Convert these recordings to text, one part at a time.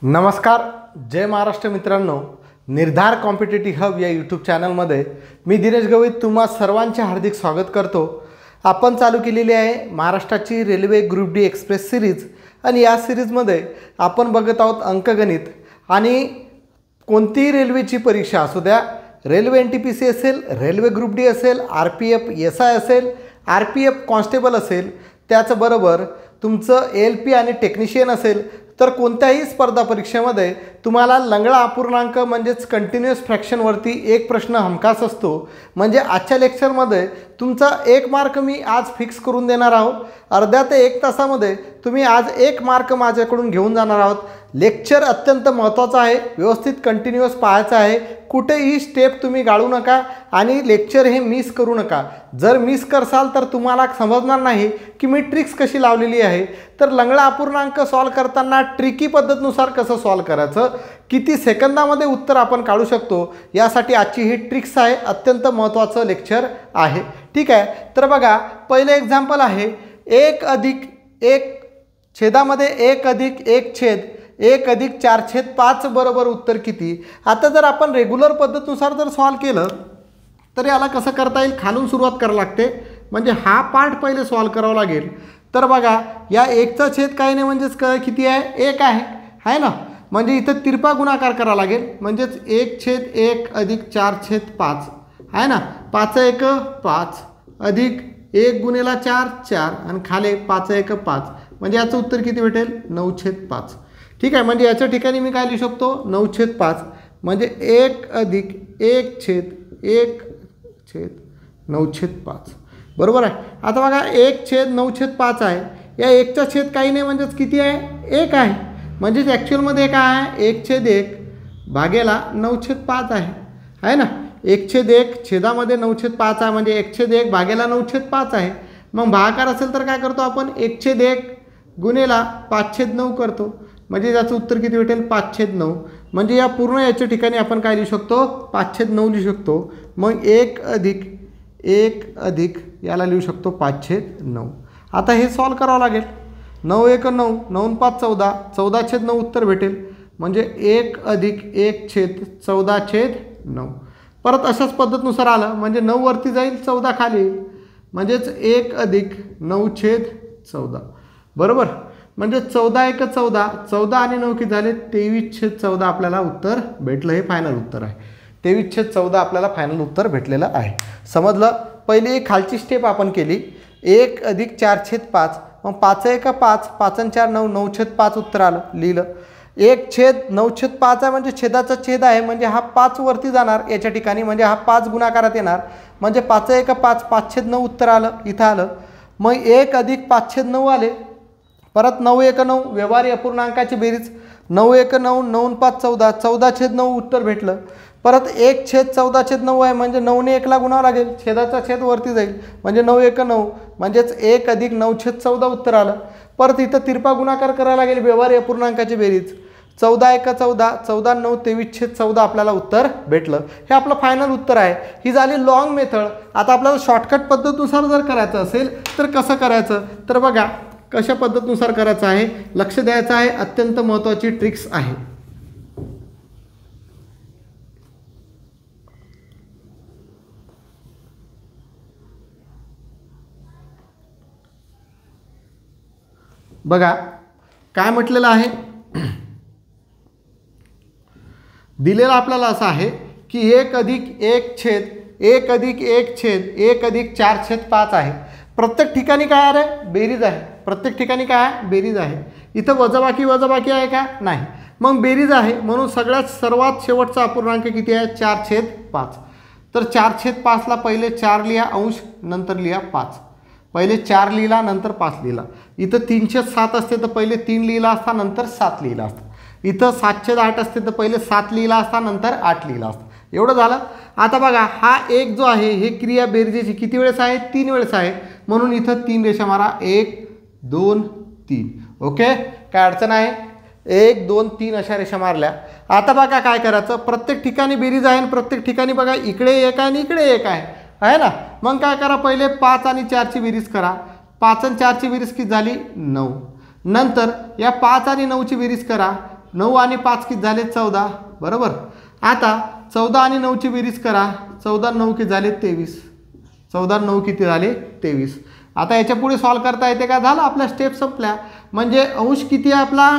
नमस्कार, जय महाराष्ट्र मित्रांनो. निर्धार कॉम्पिटिटिव्ह हब या यूट्यूब चॅनलमध्ये मी दिनेश गवई तुम्हा सर्वांचे हार्दिक स्वागत करतो. आपण चालू केलेली आहे महाराष्ट्राची railway group D express series आणि या सिरीजमध्ये आपण बघत आहोत अंकगणित. आणि कोणतीही रेल्वेची परीक्षा असू द्या, रेल्वे NTPC असेल, रेल्वे ग्रुप डी असेल, RPF SI असेल, RPF कॉन्स्टेबल असेल, त्याचबरोबर तुमचं ALP आणि टेक्निशियन असेल, तर कोणत्याही स्पर्धा परीक्षेमध्ये तुम्हाला लंगडा अपूर्णांक म्हणजेच कंटिन्युअस फ्रॅक्शनवरती एक प्रश्न हमखास असतो. म्हणजे आजच्या लेक्चरमध्ये तुमचा 1 मार्क मी आज फिक्स करून देणार आहोत. अर्ध्या ते 1 तासामध्ये तुम्ही आज 1 मार्क माझ्याकडून घेऊन जाणार आहोत. लेक्चर अत्यंत महत्त्वाचं आहे, व्यवस्थित कंटिन्युअस पाहायचं आहे, कुठेही स्टेप तुम्ही गाळू नका आणि लेक्चर हे मिस करू नका. जर मिस करसाल तर तुम्हाला समजणार नाही की मी ट्रिक्स कशी लावलेली आहे. तर लंगडा अपूर्णांक सॉल्व करताना ट्रिकी पद्धतीनुसार कसं सॉल्व करायचं, किती सेकंदामध्ये उत्तर आपण काढू शकतो, यासाठी आजची ही ट्रिक्स आहे. अत्यंत महत्त्वाचं लेक्चर आहे. ठीक आहे, तर बघा पहिलं एक्झाम्पल आहे 1 अधिक 1 छेदामध्ये 1 अधिक 1 छेद 1 अधिक 4 छेद 5 बरोबर उत्तर किती. आता जर आपण रेग्युलर पद्धतीनुसार जर सॉल्व केलं तर याला कसं करता येईल, खालून सुरुवात करावी लागते. म्हणजे हा पार्ट पहिले सॉल्व करावा लागेल. तर बघा या 1चा छेद काही नाही म्हणजेच किती आहे, 1 आहे ना. म्हणजे इथं तिरपा गुणाकार करावा लागेल. म्हणजेच 1/1 अधिक 4/5 आहे ना. 5×1 5 अधिक 1 गुणिले 4 4 आणि खाली 5×1 5. म्हणजे याचं उत्तर किती भेटेल, 9/5. ठीक आहे, म्हणजे याच्या ठिकाणी मी काय लिहू शकतो, 9/5. म्हणजे 1 अधिक 1/9/5 बरोबर आहे. आता बघा 1/9/5 आहे. या 1चा छेद काही नाही म्हणजेच किती आहे, 1 आहे. म्हणजेच ॲक्च्युअलमध्ये काय आहे, 1/1 भागेला 9/5 आहे ना. 1/1 छेदामध्ये 9/5 आहे म्हणजे 1/1 भागेला 9/5 आहे. मग भागाकार असेल तर काय करतो आपण, 1/1 गुणेला 5/9 करतो. म्हणजे याचं उत्तर किती भेटेल, 5/9. म्हणजे या पूर्ण याच्या ठिकाणी आपण काय लिहू शकतो, 5/9 लिहू शकतो. मग 1 अधिक याला लिहू शकतो 5/9. आता हे सॉल्व करावं लागेल. 9×1 9 9×5 14 14/9 उत्तर भेटेल. म्हणजे 1 अधिक 1/14/9. परत अशाच पद्धतीनुसार आलं म्हणजे 9 वरती जाईल, 14 खाली येईल. म्हणजेच 1 अधिक 9/14 बरोबर. म्हणजे 14×1 14 14 आणि 9 किती झाले, 23/14 आपल्याला उत्तर भेटलं. हे फायनल उत्तर आहे. 23/14 आपल्याला फायनल उत्तर भेटलेलं आहे. समजलं. पहिली एक खालची स्टेप आपण केली, 1 अधिक 4/5. मग 5×1 5 5×4 9 9/5 उत्तर आलं, लिहिलं. 1/9/5 आहे म्हणजे छेदाचा छेद आहे. म्हणजे हा 5 वरती जाणार याच्या ठिकाणी. म्हणजे हा 5 गुणाकारात येणार. म्हणजे 5×1 5 5/9 उत्तर आलं, इथं आलं. मग 1 अधिक 5/9 आले. परत 9×1 9 व्यवहारी अपूर्णांकाची बेरीज. 9×1 9 9×5 14 14/9 उत्तर भेटलं. परत 1/14/9 आहे म्हणजे 9ने 1ला गुणावं लागेल, छेदाचा छेद वरती जाईल. म्हणजे 9×1 9 म्हणजेच 1 अधिक 9/14 उत्तर आलं. परत इथं तिरपा गुणाकार करायला लागेल, व्यवहारी अपूर्णांकाची बेरीज. 14×1 14 14×9 23/14 आपल्याला उत्तर भेटलं. हे आपलं फायनल उत्तर आहे. ही झाली लॉंग मेथड. आता आपल्याला शॉर्टकट पद्धतीनुसार जर करायचं असेल तर कसं करायचं, तर बघा कशा पद्धतीनुसार करायचं आहे, लक्ष द्यायचं आहे. अत्यंत महत्त्वाची ट्रिक्स आहे. बघा काय म्हटलेलं आहे, दिलेलं आपल्याला असं आहे की 1 अधिक 1 अधिक 1 अधिक 4/5 आहे. प्रत्येक ठिकाणी काय आहे, बेरीज आहे. प्रत्येक ठिकाणी काय आहे, बेरीज आहे. इथं वजाबाकी आहे का, नाही. मग बेरीज आहे म्हणून सर्वात शेवटचा अपूर्णांक किती आहे, 4/5. तर 4/5ला पहिले 4 लिहा अंश, नंतर लिहा 5. पहिले 4 लिहिला नंतर 5 लिहिला. इथं 307 असते तर पहिले 3 लिहिला असता नंतर 7 लिहिला असता. इथं 7/8 असते तर पहिले 7 लिहिला असता नंतर 8 लिहिला असता. एवढं झालं. आता बघा हा एक जो आहे हे क्रिया बेरजेची किती वेळेस आहे, 3 वेळेस आहे. म्हणून इथं 3 रेषा मारा, 1 2 3. ओके, काय अडचण आहे, 1 2 3 अशा रेषा मारल्या. आता बघा काय करायचं, प्रत्येक ठिकाणी बेरीज आहे आणि प्रत्येक ठिकाणी बघा इकडे 1 आहे आणि इकडे 1 आहे ना. मग काय करा, पहिले 5 आणि 4ची बेरीज करा. 5 आणि 4ची बेरीज किती झाली, 9. नंतर या 5 आणि 9ची बेरीज करा. 9 आणि 5 किती झाले 14, बरोबर. आता 14 आणि 9ची बेरीज करा, 14 9 किती झाले 23, 14 9 किती झाले 23. आता याच्या पुढे सॉल्व करता येते का, झालं आपल्या स्टेप संपल्या. म्हणजे अंश किती आहे आपला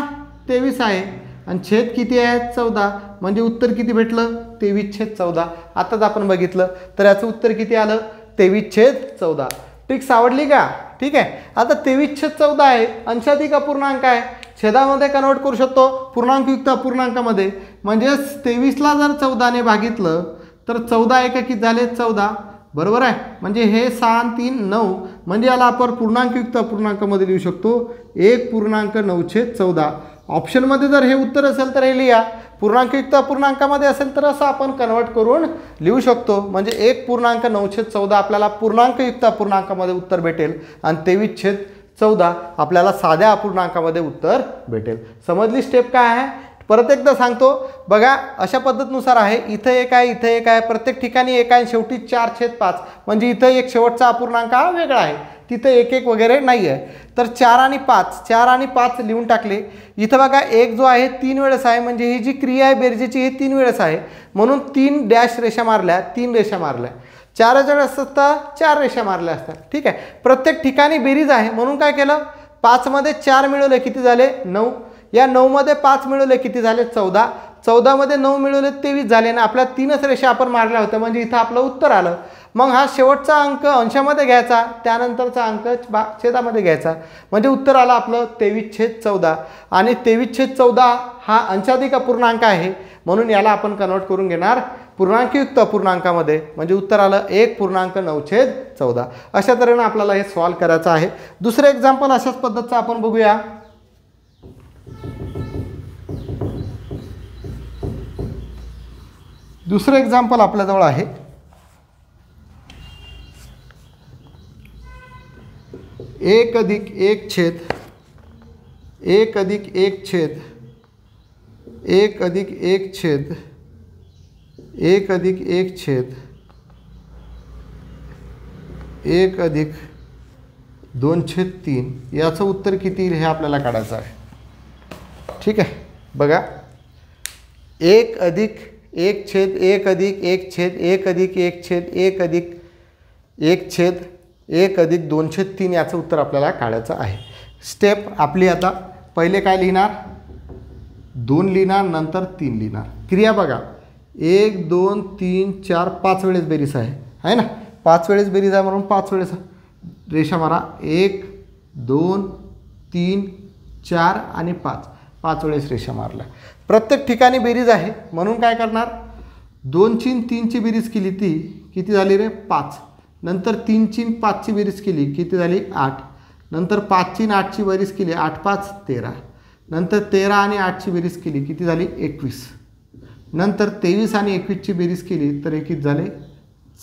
23 आहे आणि छेद किती आहे 14, म्हणजे उत्तर किती भेटलं 23/14. आताच आपण बघितलं तर याचं उत्तर किती आलं 23/14. ट्रिक्स आवडली का? ठीक आहे. आता 23/14 आहे, अंशाधिक अपूर्णांक आहे, छेदामध्ये कन्वर्ट करू शकतो पूर्णांकयुक्त अपूर्णांकामध्ये. म्हणजेच 23ला जर 14ने भागितलं तर 14 एका किती झाले 14, बरोबर आहे. म्हणजे हे 6 आणि 3 9, म्हणजे याला आपण पूर्णांकयुक्त अपूर्णांकामध्ये लिहू शकतो 1.9/14. ऑप्शनमध्ये जर हे उत्तर असेल तर हे लिहा, पूर्णांकयुक्त अपूर्णांकामध्ये असेल तर असं आपण कन्वर्ट करून लिहू शकतो. म्हणजे 1.9/14 आपल्याला पूर्णांकयुक्त अपूर्णांकामध्ये उत्तर भेटेल आणि 23/14 आपल्याला साध्या अपूर्णांकामध्ये उत्तर भेटेल. समजली स्टेप काय आहे? परत एकदा सांगतो बघा, अशा पद्धतीनुसार आहे. इथं एक आहे, इथं एक आहे, प्रत्येक ठिकाणी एक आहे, शेवटी 4/5. म्हणजे इथं एक शेवटचा अपूर्णांक हा वेगळा आहे, तिथं 1 वगैरे नाही आहे. तर 4 आणि 5 लिहून टाकले. इथं बघा 1 जो आहे 3 वेळेस आहे, म्हणजे ही जी क्रिया आहे बेरजेची ही 3 वेळेस आहे, म्हणून 3 डॅश रेषा मारल्या, 3 रेषा मारल्या. 4 वेळेस असतं 4 रेषा मारल्या असतात. ठीक आहे. प्रत्येक ठिकाणी बेरीज आहे म्हणून काय केलं, 5 मध्ये 4 मिळवले किती झाले 9, या 9 मध्ये 5 मिळवले किती झाले 14, 14 मध्ये 9 मिळवले 23 झाले ना. आपल्या 3च रेषा आपण मारल्या होत्या, म्हणजे इथं आपलं उत्तर आलं. मग हा शेवटचा अंक अंशामध्ये घ्यायचा, त्यानंतरचा अंक छेदामध्ये घ्यायचा, म्हणजे उत्तर आलं आपलं 23/14. आणि 23/14 हा अंशाधिक अपूर्णांक आहे, म्हणून याला आपण कन्वर्ट करून घेणार पूर्णांकयुक्त अपूर्णांकामध्ये, म्हणजे उत्तर आलं 1.9/14. अशा तऱ्हेने आपल्याला हे सॉल्व करायचं आहे. दुसरं एक्झाम्पल अशाच पद्धतीचं आपण बघूया. दुसरं एक्झाम्पल आपल्याजवळ आहे. एक अधिक एक छेद एक अधिक एक छेद एक अधिक एक छेद एक अधिक एक छेद 1 अधिक 2/3 याचं उत्तर किती येईल हे आपल्याला काढायचं आहे. ठीक आहे. बघा 1 अधिक 1 छेद 1 अधिक 1 छेद 1 अधिक 1 छेद 1 अधिक 1 छेद 1 अधिक 2/3 याचं उत्तर आपल्याला काढायचं आहे. स्टेप आपली आता पहिले काय लिहिणार 2 लिहिणार, नंतर 3 लिहिणार. क्रिया बघा 1 2 3 4 5 वेळेस बेरीज आहे ना. 5 वेळेस बेरीज आहे म्हणून 5 वेळेस रेषा मारा. 1 2 3 4 आणि 5 वेळेस रेषा मारल्या. प्रत्येक ठिकाणी बेरीज आहे म्हणून काय करणार 2ची 3ची बेरीज केली ती किती झाली रे 5. नंतर 3ची 5ची बेरीज केली किती झाली 8. नंतर 5ची 8ची बेरीज केली 8 5 13. नंतर 13 आणि 8ची बेरीज केली किती झाली 21. नंतर 23 आणि 21ची बेरीज केली तर हे किती झाले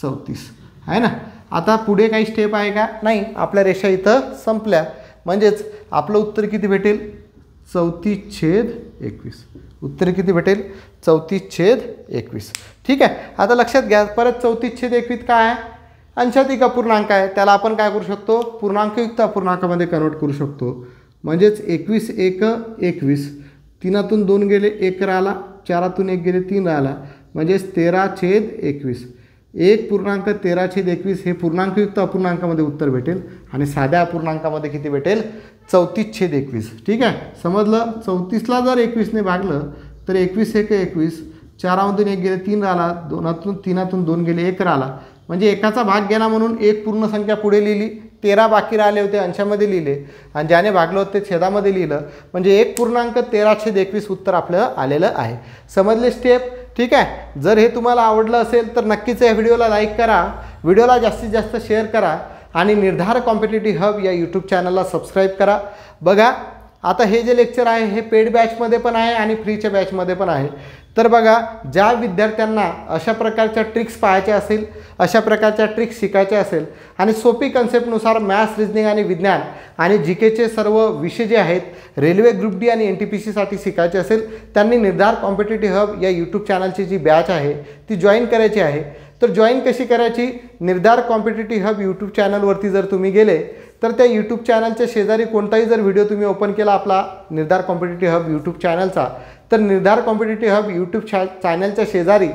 34 आहे ना. आता पुढे काही स्टेप आहे का नाही, आपल्या रेषा इथं संपल्या. म्हणजेच आपलं उत्तर किती भेटेल 34/21. उत्तर किती भेटेल 34/21. ठीक आहे. आता लक्षात घ्या परत 34/21 काय आहे अंशाधिक अपूर्णांक आहे, त्याला आपण काय करू शकतो पूर्णांकयुक्त अपूर्णांकामध्ये कन्वर्ट करू शकतो. म्हणजेच 21 1 21, 3तून 2 गेले 1 राहिला, 4तून 1 गेले 3 राहिला, म्हणजेच 13/21. 1.13/21 हे पूर्णांकयुक्त अपूर्णांकामध्ये उत्तर भेटेल आणि साध्या अपूर्णांकामध्ये किती भेटेल 34/21. ठीक आहे. समजलं. 34ला जर 21ने भागलं तर 21 1 21, 4मधून 1 गेले 3 राहिला, 3तून 2 गेले 1 राहिला, म्हणजे एकाचा भाग गेला म्हणून एक पूर्ण संख्या पुढे लिहिली. 13 बाकी राहिले होते अंशामध्ये लिहिले आणि ज्याने भागलं होतं ते छेदामध्ये लिहिलं, म्हणजे 1.13/21 उत्तर आपलं आलेलं आहे. समजले स्टेप. ठीक आहे. जर हे तुम्हाला आवडलं असेल तर नक्कीच या व्हिडिओला लाईक करा, व्हिडिओला जास्तीत जास्त शेअर करा आणि निर्धार कॉम्पिटिटिव्ह हब या यूट्यूब चॅनलला सबस्क्राईब करा. बघा आता हे जे लेक्चर आहे हे पेड बॅचमध्ये पण आहे आणि फ्रीच्या बॅचमध्ये पण आहे. तर बघा ज्या विद्यार्थ्यांना अशा प्रकारच्या ट्रिक्स पाहायच्या असेल, अशा प्रकारच्या ट्रिक्स शिकायच्या असेल आणि सोपी कन्सेप्टनुसार मॅथ्स रिजनिंग आणि विज्ञान आणि जी केचे सर्व विषय जे आहेत रेल्वे ग्रुप डी आणि NTPCसाठी शिकायचे असेल त्यांनी निर्धार कॉम्पिटिटिव्ह हब या यूट्यूब चॅनलची जी बॅच आहे ती जॉईन करायची आहे. तर जॉईन कशी करायची, निर्धार कॉम्पिटिटिव्ह हब यूट्यूब चॅनलवरती जर तुम्ही गेले तर त्या यूट्यूब चॅनलच्या शेजारी कोणताही जर व्हिडिओ तुम्ही ओपन केला आपला निर्धार कॉम्पिटिटिव्ह हब यूट्यूब चॅनलचा तर निर्धार कॉम्पिटिटिव्ह हब यूट्यूब चॅनलच्या शेजारी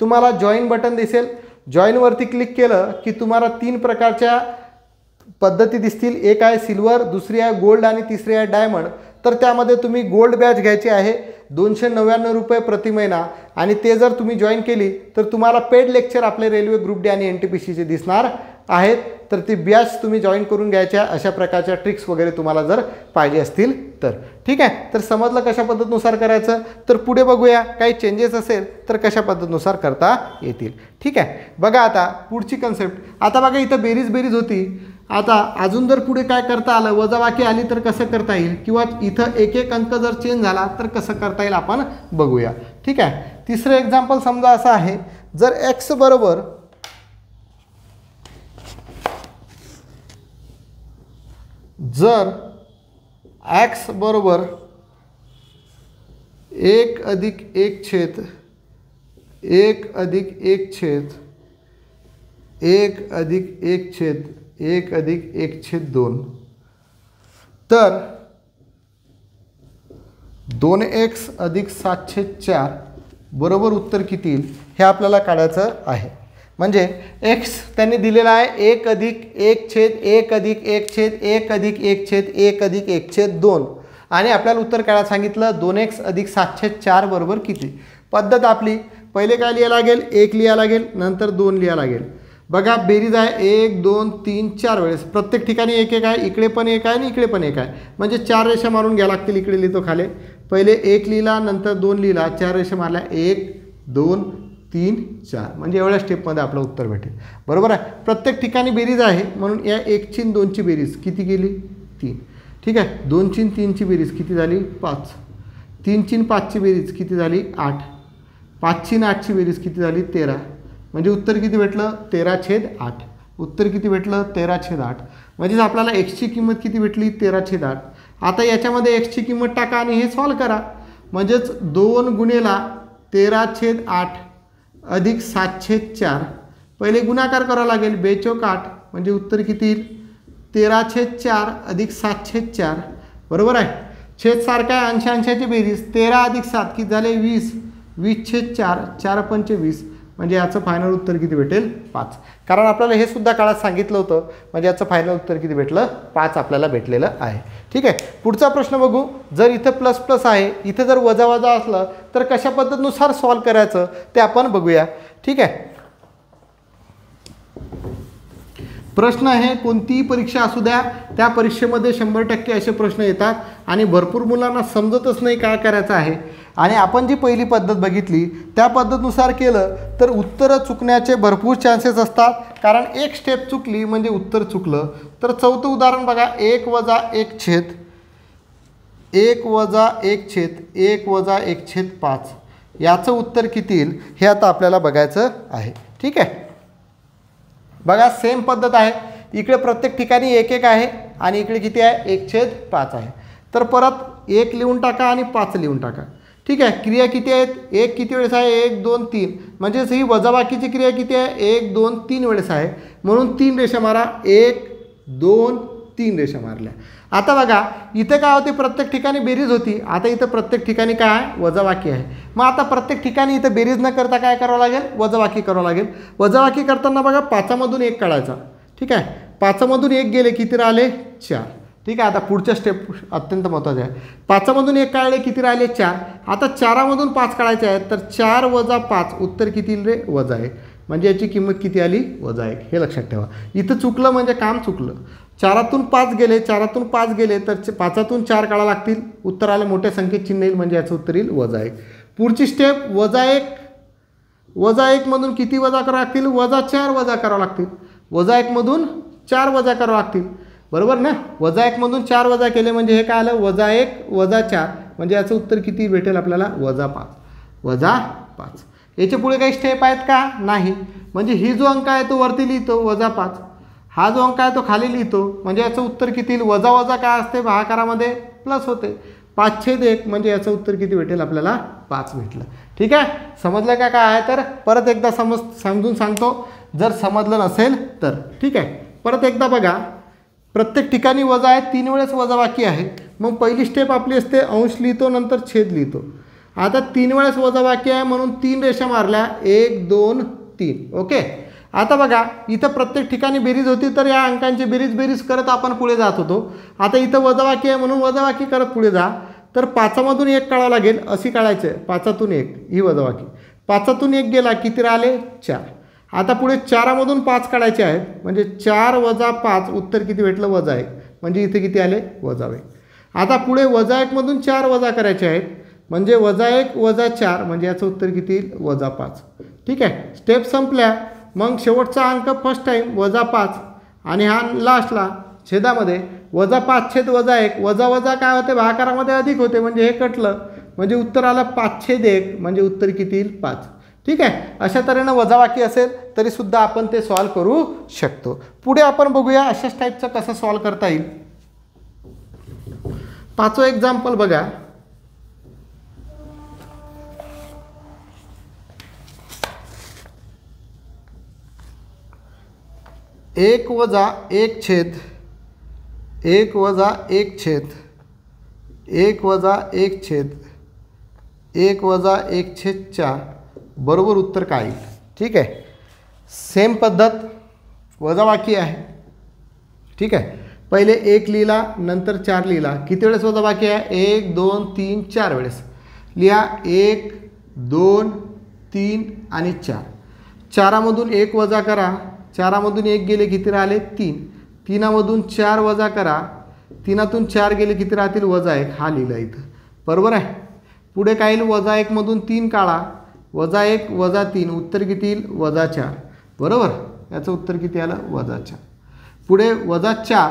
तुम्हाला जॉईन बटन दिसेल. जॉईनवरती क्लिक केलं की तुम्हाला 3 प्रकारच्या पद्धती दिसतील. एक आहे सिल्वर, दुसरी आहे गोल्ड आणि तिसरी आहे डायमंड. तर त्यामध्ये तुम्ही गोल्ड बॅच घ्यायची आहे 299 रुपये प्रति महिना आणि ते जर तुम्ही जॉईन केली तर तुम्हाला पेड लेक्चर आपले रेल्वे ग्रुप डी आणि NTPCचे दिसणार आहेत. तर ती बॅच तुम्ही जॉईन करून घ्यायच्या. अशा प्रकारच्या ट्रिक्स वगैरे तुम्हाला जर पाहिजे असतील तर. ठीक आहे, तर समजलं कशा पद्धतीनुसार करायचं. तर पुढे बघूया काही चेंजेस असेल तर कशा पद्धतीनुसार करता येतील. ठीक आहे, बघा आता पुढची कन्सेप्ट. आता बघा इथं बेरीज होती. आता अजून जर पुढे काय करता आलं, वजाबाकी आली तर कसं करता येईल, किंवा इथं एक अंक जर चेंज झाला तर कसं करता येईल आपण बघूया. ठीक आहे, तिसरं एक्झाम्पल समजा असं आहे, जर x बरोबर जर x बरोबर 1 अधिक 1 छेद 1 अधिक 1 छेद 1 अधिक 1 छेद 1 अधिक 1 छेद 2 तर 2x अधिक 7 छेद 4 बरोबर उत्तर किती येईल हे आपल्याला काढायचं आहे. म्हणजे x त्यांनी दिलेला आहे 1 अधिक 1 छेद 1 अधिक 1 छेद 1 अधिक 1 छेद 1 अधिक 1 छेद 2 आणि आपल्याला उत्तर काढायला सांगितलं 2x अधिक 7 छेद 4 बरोबर किती. पद्धत आपली पहिले काय लिहायला लागेल, 1 लिहायला लागेल, नंतर 2 लिहायला लागेल. बघा बेरीज आहे 1 2 3 4 वेळेस, प्रत्येक ठिकाणी 1 1 आहे, इकडे पण 1 आहे आणि इकडे पण 1 आहे. म्हणजे 4 रेषा मारून घ्यावं लागतील. इकडे लिहितो खाली, पहिले 1 लिहिला, नंतर 2 लिहिला, 4 रेषा मारल्या, 1 2 3 4, म्हणजे एवढ्या स्टेपमध्ये आपलं उत्तर भेटेल. बरोबर आहे. प्रत्येक ठिकाणी बेरीज आहे म्हणून या 1 ची 2 ची बेरीज किती गेली 3. ठीक आहे, 2 ची 3 ची बेरीज किती झाली 5, 3 ची 5 ची बेरीज किती झाली 8, 5 ची 8 ची बेरीज किती झाली 13. म्हणजे उत्तर किती भेटलं 13/8. उत्तर किती भेटलं 13/8. म्हणजेच आपल्याला x ची किंमत किती भेटली 13/8. आता याच्यामध्ये x ची किंमत टाका आणि हे सॉल्व करा. म्हणजेच 2 गुणेला 13/8 अधिक 7/4. पहिले गुणाकार करावा लागेल, 2 चौक 8, म्हणजे उत्तर किती येईल 13/4 अधिक 7/4. बरोबर आहे. छेद सारखा आहे, अंशांशाची बेरीज 13 अधिक 7 किती झाले 20, 20/4, 4 पंचे 20. म्हणजे याचं फायनल उत्तर किती भेटेल 5. कारण आपल्याला हे सुद्धा काळात सांगितलं होतं. म्हणजे याचं फायनल उत्तर किती भेटलं 5 आपल्याला भेटलेलं आहे. ठीक आहे, पुढचा प्रश्न बघू. जर इथं प्लस प्लस आहे, इथं जर वजा वजा असलं तर कशा पद्धतीनुसार सॉल्व करायचं ते आपण बघूया. ठीक आहे, प्रश्न आहे कोणतीही परीक्षा असू द्या त्या परीक्षेमध्ये 100% असे प्रश्न येतात आणि भरपूर मुलांना समजतच नाही काय करायचं आहे. आणि आपण जी पहिली पद्धत बघितली त्या पद्धतीनुसार केलं तर उत्तरं चुकण्याचे भरपूर चान्सेस असतात. कारण एक स्टेप चुकली म्हणजे उत्तर चुकलं. तर चौथं उदाहरण बघा, 1 वजा 1 छेद 1 वजा 1 छेद 1 वजा 1 छेद 5 याचं उत्तर किती येईल हे आता आपल्याला बघायचं आहे. ठीक आहे, बघा सेम पद्धत आहे. इकडे प्रत्येक ठिकाणी 1 1 आहे आणि इकडे किती आहे 1/5 आहे. तर परत 1 लिहून टाका आणि 5 लिहून टाका. ठीक आहे, क्रिया किती आहेत 1 किती वेळेस आहे 1 2 3, म्हणजेच ही वजाबाकीची क्रिया किती आहे 1 2 3 वेळेस आहे. म्हणून 3 रेषा मारा, 1 2 3 रेषा मारल्या. आता बघा इथे काय होते प्रत्येक ठिकाणी बेरीज होती, आता इथं प्रत्येक ठिकाणी काय आहे वजाबाकी आहे. मग आता प्रत्येक ठिकाणी इथं बेरीज न करता काय करावं लागेल वजाबाकी करावं लागेल. वजाबाकी करताना बघा 5मधून 1 काढायचा. ठीक आहे, 5मधून 1 गेले किती राहिले 4. ठीक आहे, आता पुढच्या स्टेप अत्यंत महत्त्वाचे आहे. 5मधून 1 काढले किती राहिले 4. आता 4मधून 5 काढायचे आहेत तर 4 वजा 5 उत्तर किती येईल रे वजा 1. म्हणजे याची किंमत किती आली वजा 1. हे लक्षात ठेवा. इथं चुकलं म्हणजे काम चुकलं. 4तून 5 गेले, 4तून 5 गेले तर 5तून 4 काढा लागतील. उत्तर आले मोठ्या संख्येत चिन्ह येईल म्हणजे याचं उत्तर येईल वजा 1. पुढची स्टेप वजा 1 मधून किती वजा करावं लागतील वजा 4 वजा करावं लागतील. वजा 1 मधून 4 वजा करावं लागतील. बरोबर ना. वजा 1 मधून 4 वजा केले म्हणजे हे काय आलं वजा 1 वजा 4, म्हणजे याचं उत्तर किती भेटेल आपल्याला वजा 5. वजा 5. याच्या पुढे काही स्टेप आहेत का नाही. म्हणजे ही जो अंक आहे तो वरती लिहितो वजा 5, हा जो अंक आहे तो खाली लिहितो. म्हणजे याचं उत्तर किती येईल वजा वजा काय असते भागाकारामध्ये प्लस होते. 5/1 म्हणजे याचं उत्तर किती भेटेल आपल्याला 5 भेटलं. ठीक आहे, समजलं का काय आहे. तर परत एकदा समजून सांगतो जर समजलं नसेल तर. ठीक आहे, परत एकदा बघा प्रत्येक ठिकाणी वजा आहे, 3 वेळेस वजाबाकी आहे. मग पहिली स्टेप आपली असते अंश लिहितो नंतर छेद लिहितो. आता 3 वेळेस वजाबाकी आहे म्हणून 3 रेषा मारल्या, 1 2 3. ओके. आता बघा इथं प्रत्येक ठिकाणी बेरीज होती तर या अंकांची बेरीज करत आपण पुढे जात होतो. आता इथं वजाबाकी आहे म्हणून वजाबाकी करत पुढे जा. तर 5मधून 1 काढावं लागेल, अशी काढायचं आहे. 5तून 1 ही वजाबाकी, 5तून 1 गेला किती राहिले 4. आता पुढे 4मधून 5 काढायचे आहेत म्हणजे 4 वजा 5 उत्तर किती भेटलं -1 म्हणजे इथे किती आले -1. आता पुढे -1 मधून 4 वजा करायचे आहेत म्हणजे -1 वजा 4 म्हणजे याचं उत्तर किती येईल -5. ठीक आहे. स्टेप संपल्या. मग शेवटचा अंक फर्स्ट टाईम -5 आणि हा लास्टला छेदामध्ये -5 छेद -1 वजा काय होते भागाकारामध्ये अधिक होते म्हणजे हे कटलं म्हणजे उत्तर आलं 5/1 म्हणजे उत्तर किती येईल 5. ठीक आहे. अशा तऱ्हेनं वजाबाकी असेल तरीसुद्धा आपण ते सॉल्व करू शकतो. पुढे आपण बघूया अशाच टाईपचं कसं सॉल्व करता येईल. 5वं एक्झाम्पल बघा. एक वजा 1 छेद 1 वजा 1 छेद 1 वजा 1 छेद 1 वजा 1 छेद 4 बरोबर उत्तर काय येईल. ठीक आहे. सेम पद्धत वजाबाकी आहे. ठीक आहे. पहिले 1 लिहिला नंतर 4 लिहिला. किती वेळेस वजाबाकी आहे 1 2 3 4 वेळेस लिहा. 1 2 3 आणि 4. 4मधून 1 वजा करा. 4मधून 1 गेले किती राहिले 3. 3मधून 4 वजा करा. 3तून 4 गेले किती राहतील -1 हा लिहिला इथं. बरोबर आहे. पुढे काय येईल -1 मधून 3 काढा. -1 वजा 3 उत्तर किती येईल -4. बरोबर. याचं उत्तर किती आलं -4. पुढे -4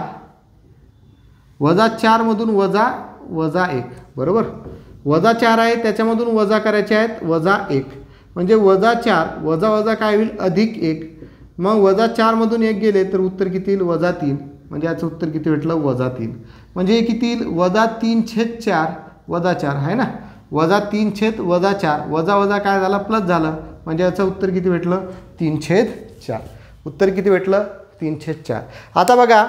-4मधून -1 बरोबर. -4 आहे त्याच्यामधून वजा करायचे आहेत -1 म्हणजे -4 वजा काय होईल +1. मग -4मधून 1 गेले तर उत्तर किती येईल -3 म्हणजे याचं उत्तर किती भेटलं -3. म्हणजे हे किती येईल -3/4 -4 आहे ना. -3/4 वजा काय झाला प्लस झालं म्हणजे याचं उत्तर किती भेटलं 3/4. उत्तर किती भेटलं 3/4. आता बघा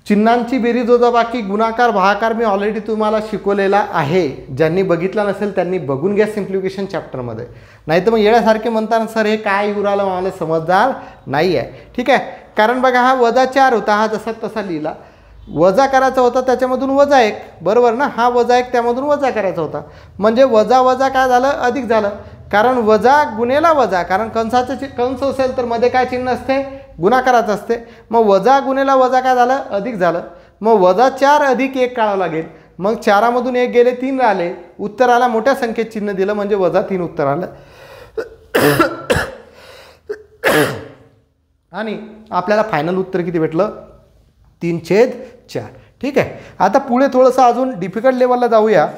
चिन्हांची बेरीज वजाबाकी गुणाकार भागाकार मी ऑलरेडी तुम्हाला शिकवलेला आहे. ज्यांनी बघितला नसेल त्यांनी बघून घ्या सिम्प्लिफिकेशन चॅप्टरमध्ये. नाही तर मग येण्यासारखे म्हणताना सर हे काय येऊ राहिलं मला समजदार नाही आहे. ठीक आहे. कारण बघा हा -4 होता, हा जसा तसा लिहिला. वजा करायचा होता त्याच्यामधून -1 बरोबर ना. हा -1 त्यामधून वजा करायचा होता म्हणजे वजा काय झालं अधिक झालं. कारण वजा गुणेला वजा, कारण कंसाचे कंस असेल तर मध्ये काय चिन्ह असते गुणाकाराचं असते. मग वजा गुणेला वजा काय झालं अधिक झालं. मग -4 अधिक 1 काढावं लागेल. मग 4मधून 1 गेले 3 राहिले. उत्तराला मोठ्या संख्येत चिन्ह दिलं म्हणजे -3 उत्तर आलं. आणि आपल्याला फायनल उत्तर किती भेटलं 3/4. ठीक आहे. आता पुढे थोडंसं अजून डिफिकल्ट लेवलला जाऊया.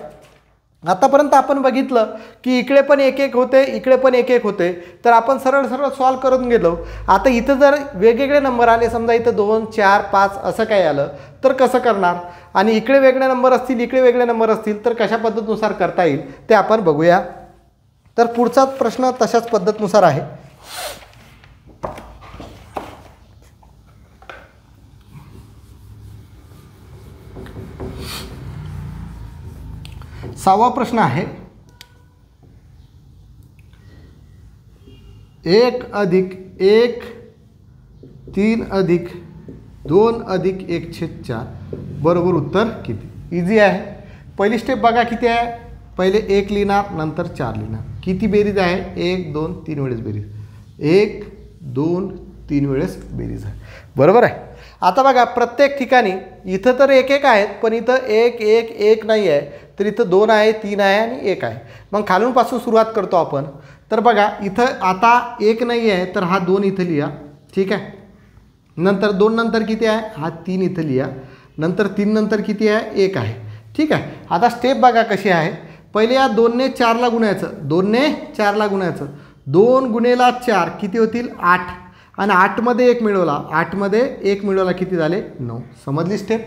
आतापर्यंत आपण बघितलं की इकडे पण 1 होते इकडे पण 1 होते तर आपण सरळ सॉल्व करून गेलो. आता इथं जर वेगवेगळे नंबर आले समजा इथं 2 4 5 असं काय आलं तर कसं करणार आणि इकडे वेगळे नंबर असतील इकडे वेगळे नंबर असतील तर कशा पद्धतीनुसार करता येईल ते आपण बघूया. तर पुढचा प्रश्न तशाच पद्धतीनुसार आहे. सहावा प्रश्न आहे 1 अधिक 1 3 अधिक 2 अधिक 1/4 बरोबर उत्तर किती. इझी आहे. पहिली स्टेप बघा किती आहे. पहिले 1 लिहिणार नंतर 4 लिहिणार. किती बेरीज आहे 1 2 3 वेळेस बेरीज 1 2 3 वेळेस बेरीज आहे. बरोबर आहे. आता बघा प्रत्येक ठिकाणी इथं तर 1 आहेत पण इथं 1 1 1 नाही आहे तर इथं 2 आहे 3 आहे आणि 1 आहे. मग खालूनपासून सुरुवात करतो आपण. तर बघा इथं आता 1 नाही आहे तर हा 2 इथं लिहा. ठीक आहे. नंतर 2 नंतर किती आहे हा 3 इथं लिहा. नंतर 3 नंतर किती आहे 1 आहे. ठीक आहे. आता स्टेप बघा कशी आहे. पहिले या 2 ने 4 ला गुणायचं. 2 ने 4 ला गुणायचं. 2 गुणेला 4 किती होतील 8 आणि 8 मध्ये 1 मिळवला. 8 मध्ये 1 मिळवला किती झाले 9. समजली स्टेप.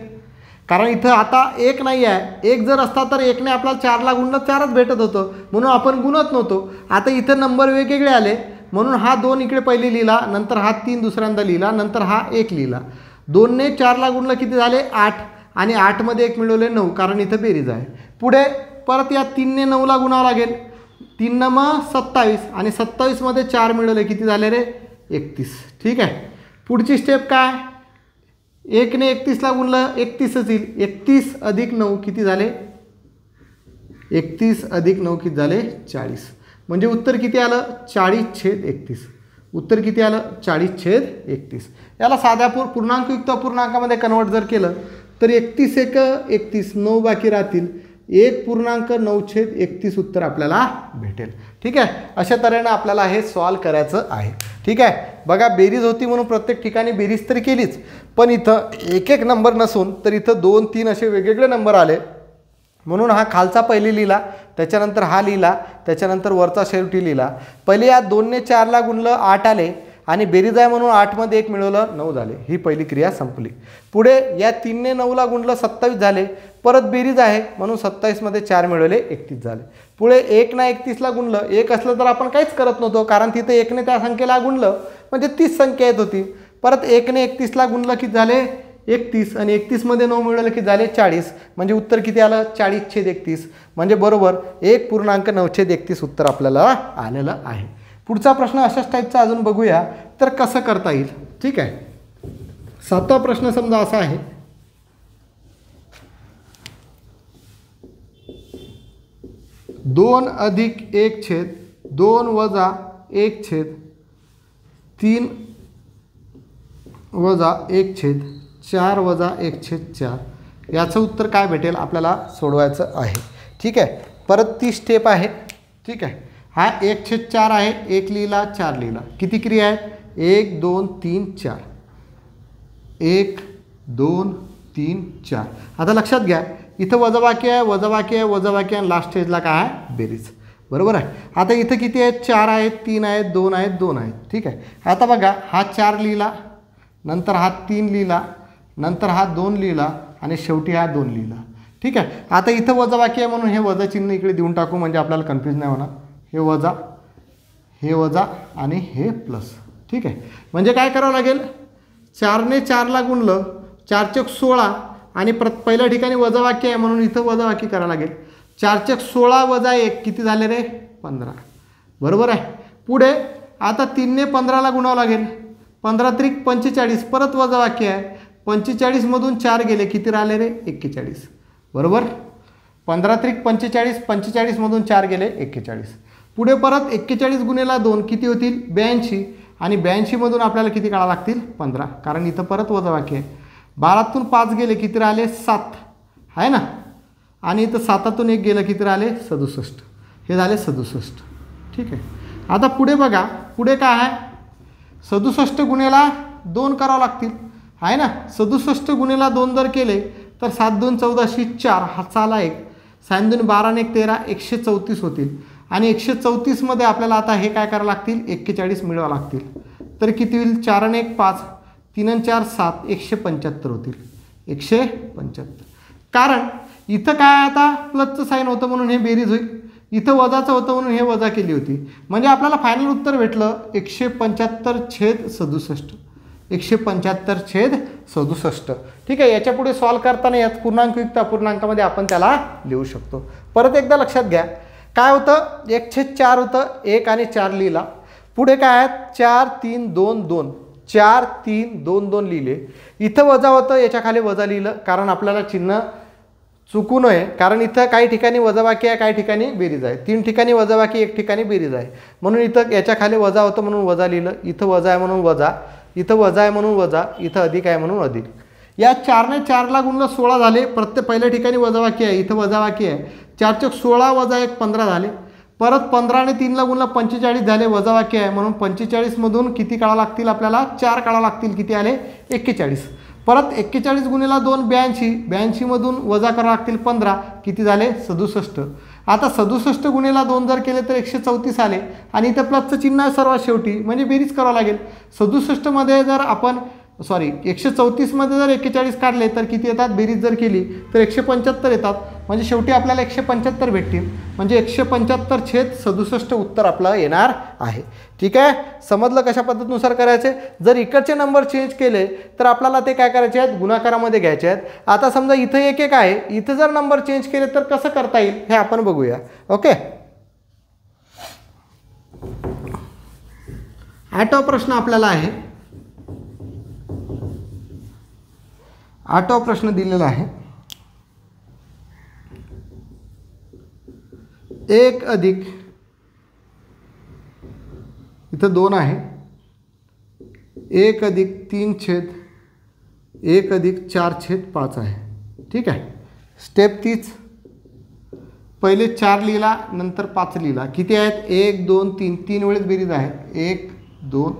कारण इथं आता 1 नाही आहे. 1 जर असता तर 1 ने आपल्याला 4 ला गुणलं 4च भेटत होतं म्हणून आपण गुणत नव्हतो. आता इथं नंबर वेगवेगळे आले म्हणून हा 2 इकडे पहिले लिहिला नंतर हा 3 दुसऱ्यांदा लिहिला नंतर हा 1 लिहिला. 2 ने 4 ला गुणलं किती झाले 8 आणि 8 मध्ये 1 मिळवले 9 कारण इथं बेरीज आहे. पुढे परत या 3ने 9ला गुणावं लागेल, 3 न मग 27 आणि 27मध्ये 4 मिळवले किती झाले रे 31. ठीक आहे, पुढची स्टेप काय, 1ने 31ला गुणलं 31च येईल, 31 अधिक 9 किती झाले 31 अधिक 9 किती झाले 40. म्हणजे उत्तर किती आलं 40/31. उत्तर किती आलं 40/31. याला साध्या पूर्णांकयुक्त अपूर्णांकामध्ये कन्वर्ट जर केलं तर 31 एक 31, 9 बाकी राहतील, 1.9/31 उत्तर आपल्याला भेटेल. ठीक आहे, अशा तऱ्हेनं आपल्याला हे सॉल्व करायचं आहे. ठीक आहे, बघा बेरीज होती म्हणून प्रत्येक ठिकाणी बेरीज तरी केलीच, पण इथं एक एक नंबर नसून तर इथं 2, 3 असे वेगवेगळे नंबर आले, म्हणून हा खालचा पहिले लिहिला, त्याच्यानंतर हा लिहिला, त्याच्यानंतर वरचा शेवटी लिहिला. पहिले या 2ने 4ला गुणलं 8 आले आणि बेरीज आहे म्हणून 8मध्ये 1 मिळवलं 9 झाले. ही पहिली क्रिया संपली. पुढे या 3ने 9ला गुणलं 27 झाले, परत बेरीज आहे म्हणून 27मध्ये 4 मिळवले 31 झाले. पुढे 1ने 31ला गुणलं, 1 असलं तर आपण काहीच करत नव्हतो कारण तिथे 1ने त्या संख्येला गुणलं म्हणजे 30 संख्या येत होती. परत 1ने 31ला गुणलं किती झाले 31 आणि 31मध्ये 9 मिळवलं की झाले 40. म्हणजे उत्तर किती आलं 40/31. म्हणजे बरोबर 1.9/31 उत्तर आपल्याला आलेलं आहे. पुढचा प्रश्न अशाच टाईपचा अजून बघूया तर कसं करता येईल. ठीक आहे, 7वा प्रश्न समजा असा आहे, दोन अधिक 1/2 वजा 1/3 वजा 1/4 वजा 1/4 याचं उत्तर काय भेटेल आपल्याला सोडवायचं आहे. ठीक आहे, परत ती स्टेप आहे. ठीक आहे, हा 1/4 आहे, 1 लिहिला 4 लिहिला, किती क्रिया आहेत 1 2 3 4, 1 2 3 4. आता लक्षात घ्या इथं वजाबाकी आहे, वजाबाकी आहे, वजाबाकी आहे, लास्ट स्टेजला काय आहे बेरीज. बरोबर आहे. आता इथं किती आहेत 4 आहेत, 3 आहेत, 2 आहेत, 2 आहेत. ठीक आहे, आता बघा हा 4 लिहिला, नंतर हा 3 लिहिला, नंतर हा 2 लिहिला आणि शेवटी हा 2 लिहिला. ठीक आहे, आता इथं वजाबाकी आहे म्हणून हे वजा चिन्ह इकडे देऊन टाकू म्हणजे आपल्याला कन्फ्यूज नाही होणार. हे वजा, हे वजा आणि हे प्लस. ठीक आहे, म्हणजे काय करावं लागेल 4ने 4ला गुणलं 4×16 आणि पहिल्या ठिकाणी वजाबाकी आहे म्हणून इथं वजाबाकी करावं लागेल. 4×16 वजा 1 किती झाले रे 15. बरोबर आहे. पुढे आता 3ने 15ला गुणावं लागेल, 15×3 45, परत वजाबाकी आहे, 45मधून 4 गेले किती राहिले रे 41. बरोबर, 15×3 45, 45मधून 4 गेले 41. पुढे परत 41 गुणिले 2 किती होतील 82 आणि 82मधून आपल्याला किती काढावं लागतील 15 कारण इथं परत वजाबाकी आहे. 12तून 5 गेले किती राहिले 7 आहे ना, आणि इथं 7तून 1 गेलं किती राहिले 67. हे झाले 67. ठीक आहे, आता पुढे बघा पुढे काय आहे 67 गुणिले 2 करावं लागतील आहे ना. 67 गुणिले 2 जर केले तर 7 2 14 4 हातचा आला 1, 7 2 12 आणि 1 13 134 होतील आणि 134मध्ये आपल्याला आता हे काय करावं लागतील 41 मिळवावं लागतील. तर किती होईल 4 आणि 1 5, 3 आणि 4 7, 175 होतील. 175 कारण इथं काय आता प्लसचं साईन होतं म्हणून हे बेरीज होईल, इथं वजाचं होतं म्हणून हे वजा केली होती. म्हणजे आपल्याला फायनल उत्तर भेटलं 175/67. 175/67. ठीक आहे, याच्या पुढे सॉल्व करताना यात पूर्णांकयुक्त अपूर्णांकामध्ये आपण त्याला लिहू शकतो. परत एकदा लक्षात घ्या काय होतं 1/4 होतं, 1 आणि 4 लिहिला. पुढे काय आहेत 4 3 2 2, 4 3 2 2 लिहिले. इथं वजा होतं, याच्या खाली वजा लिहिलं कारण आपल्याला चिन्ह चुकू नये, कारण इथं काही ठिकाणी वजाबाकी आहे, काही ठिकाणी बेरीज आहे. 3 ठिकाणी वजाबाकी, 1 ठिकाणी बेरीज आहे म्हणून इथं याच्या खाली वजा होतं म्हणून वजा लिहिलं. इथं वजा आहे म्हणून वजा, इथं वजा आहे म्हणून वजा, इथं अधिक आहे म्हणून अधिक. या 4ने 4ला गुणलं 16 झाले, पहिल्या ठिकाणी वजाबाकी आहे, इथं वजाबाकी आहे. 4×16 वजा 1 15 झाले. परत 15ने 3ला गुणलं 45 झाले, वजाबाकी आहे म्हणून 45मधून किती काढावं लागतील आपल्याला 4 काढावं लागतील, किती आले 41. परत 41 गुणिले 2 82, 82मधून वजा करावं लागतील 15, किती झाले 67. आता 67 गुणिले 2 जर केले तर 134 आले आणि इथं प्लसचं चिन्ह आहे सर्वात शेवटी म्हणजे बेरीज करावं लागेल. 67मध्ये जर आपण सॉरी 134 मध्ये जर 41 काढले तर किती येतात, बेरीज जर केली तर 175 येतात. म्हणजे शेवटी आपल्याला 175 भेटतील. म्हणजे 175/67 उत्तर आपलं येणार आहे. ठीक आहे, समजलं कशा पद्धतीनुसार करायचे. जर इकडचे नंबर चेंज केले तर आपल्याला ते काय करायचे आहेत, गुणाकारामध्ये घ्यायचे आहेत. आता समजा इथं 1 आहे, इथं जर नंबर चेंज केले तर कसं करता येईल हे आपण बघूया. ओके, 8वा प्रश्न आपल्याला आहे. 8वा प्रश्न दिलेला आहे. 1 अधिक, इथं 2 आहे, 1 अधिक 3/1 अधिक 4/5 आहे. ठीक आहे, स्टेप तीच. पहिले 4 लिहिला, नंतर 5 लिहिला. किती आहेत, 1 2 3, 3 वेळेस बेरीज आहे. 1 2